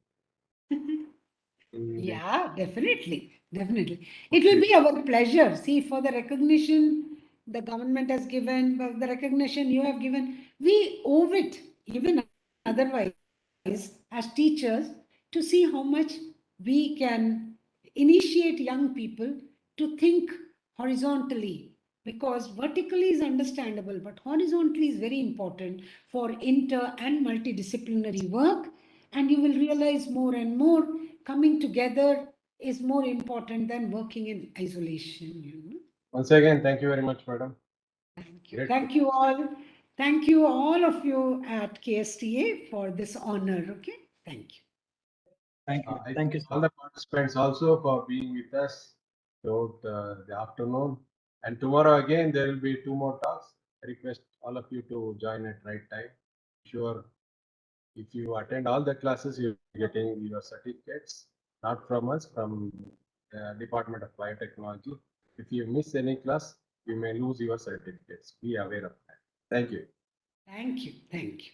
Yeah, definitely. Definitely. It will be our pleasure. See, for the recognition the government has given, for the recognition you have given, we owe it, even otherwise, as teachers, to see how much we can initiate young people to think horizontally, because vertically is understandable, but horizontally is very important for inter and multidisciplinary work. And you will realize more and more coming together is more important than working in isolation. Once again, thank you very much, madam. Thank you. Great. Thank you all. Thank you all of you at KSTA for this honor. Okay. Thank you. Thank you. I Thank you, thank sir. all the participants also for being with us throughout the afternoon. And tomorrow again, there will be 2 more talks. I request all of you to join at right time. Sure, if you attend all the classes, you're getting your certificates, not from us, from the Department of Biotechnology. If you miss any class, you may lose your certificates. Be aware of that. Thank you. Thank you. Thank you.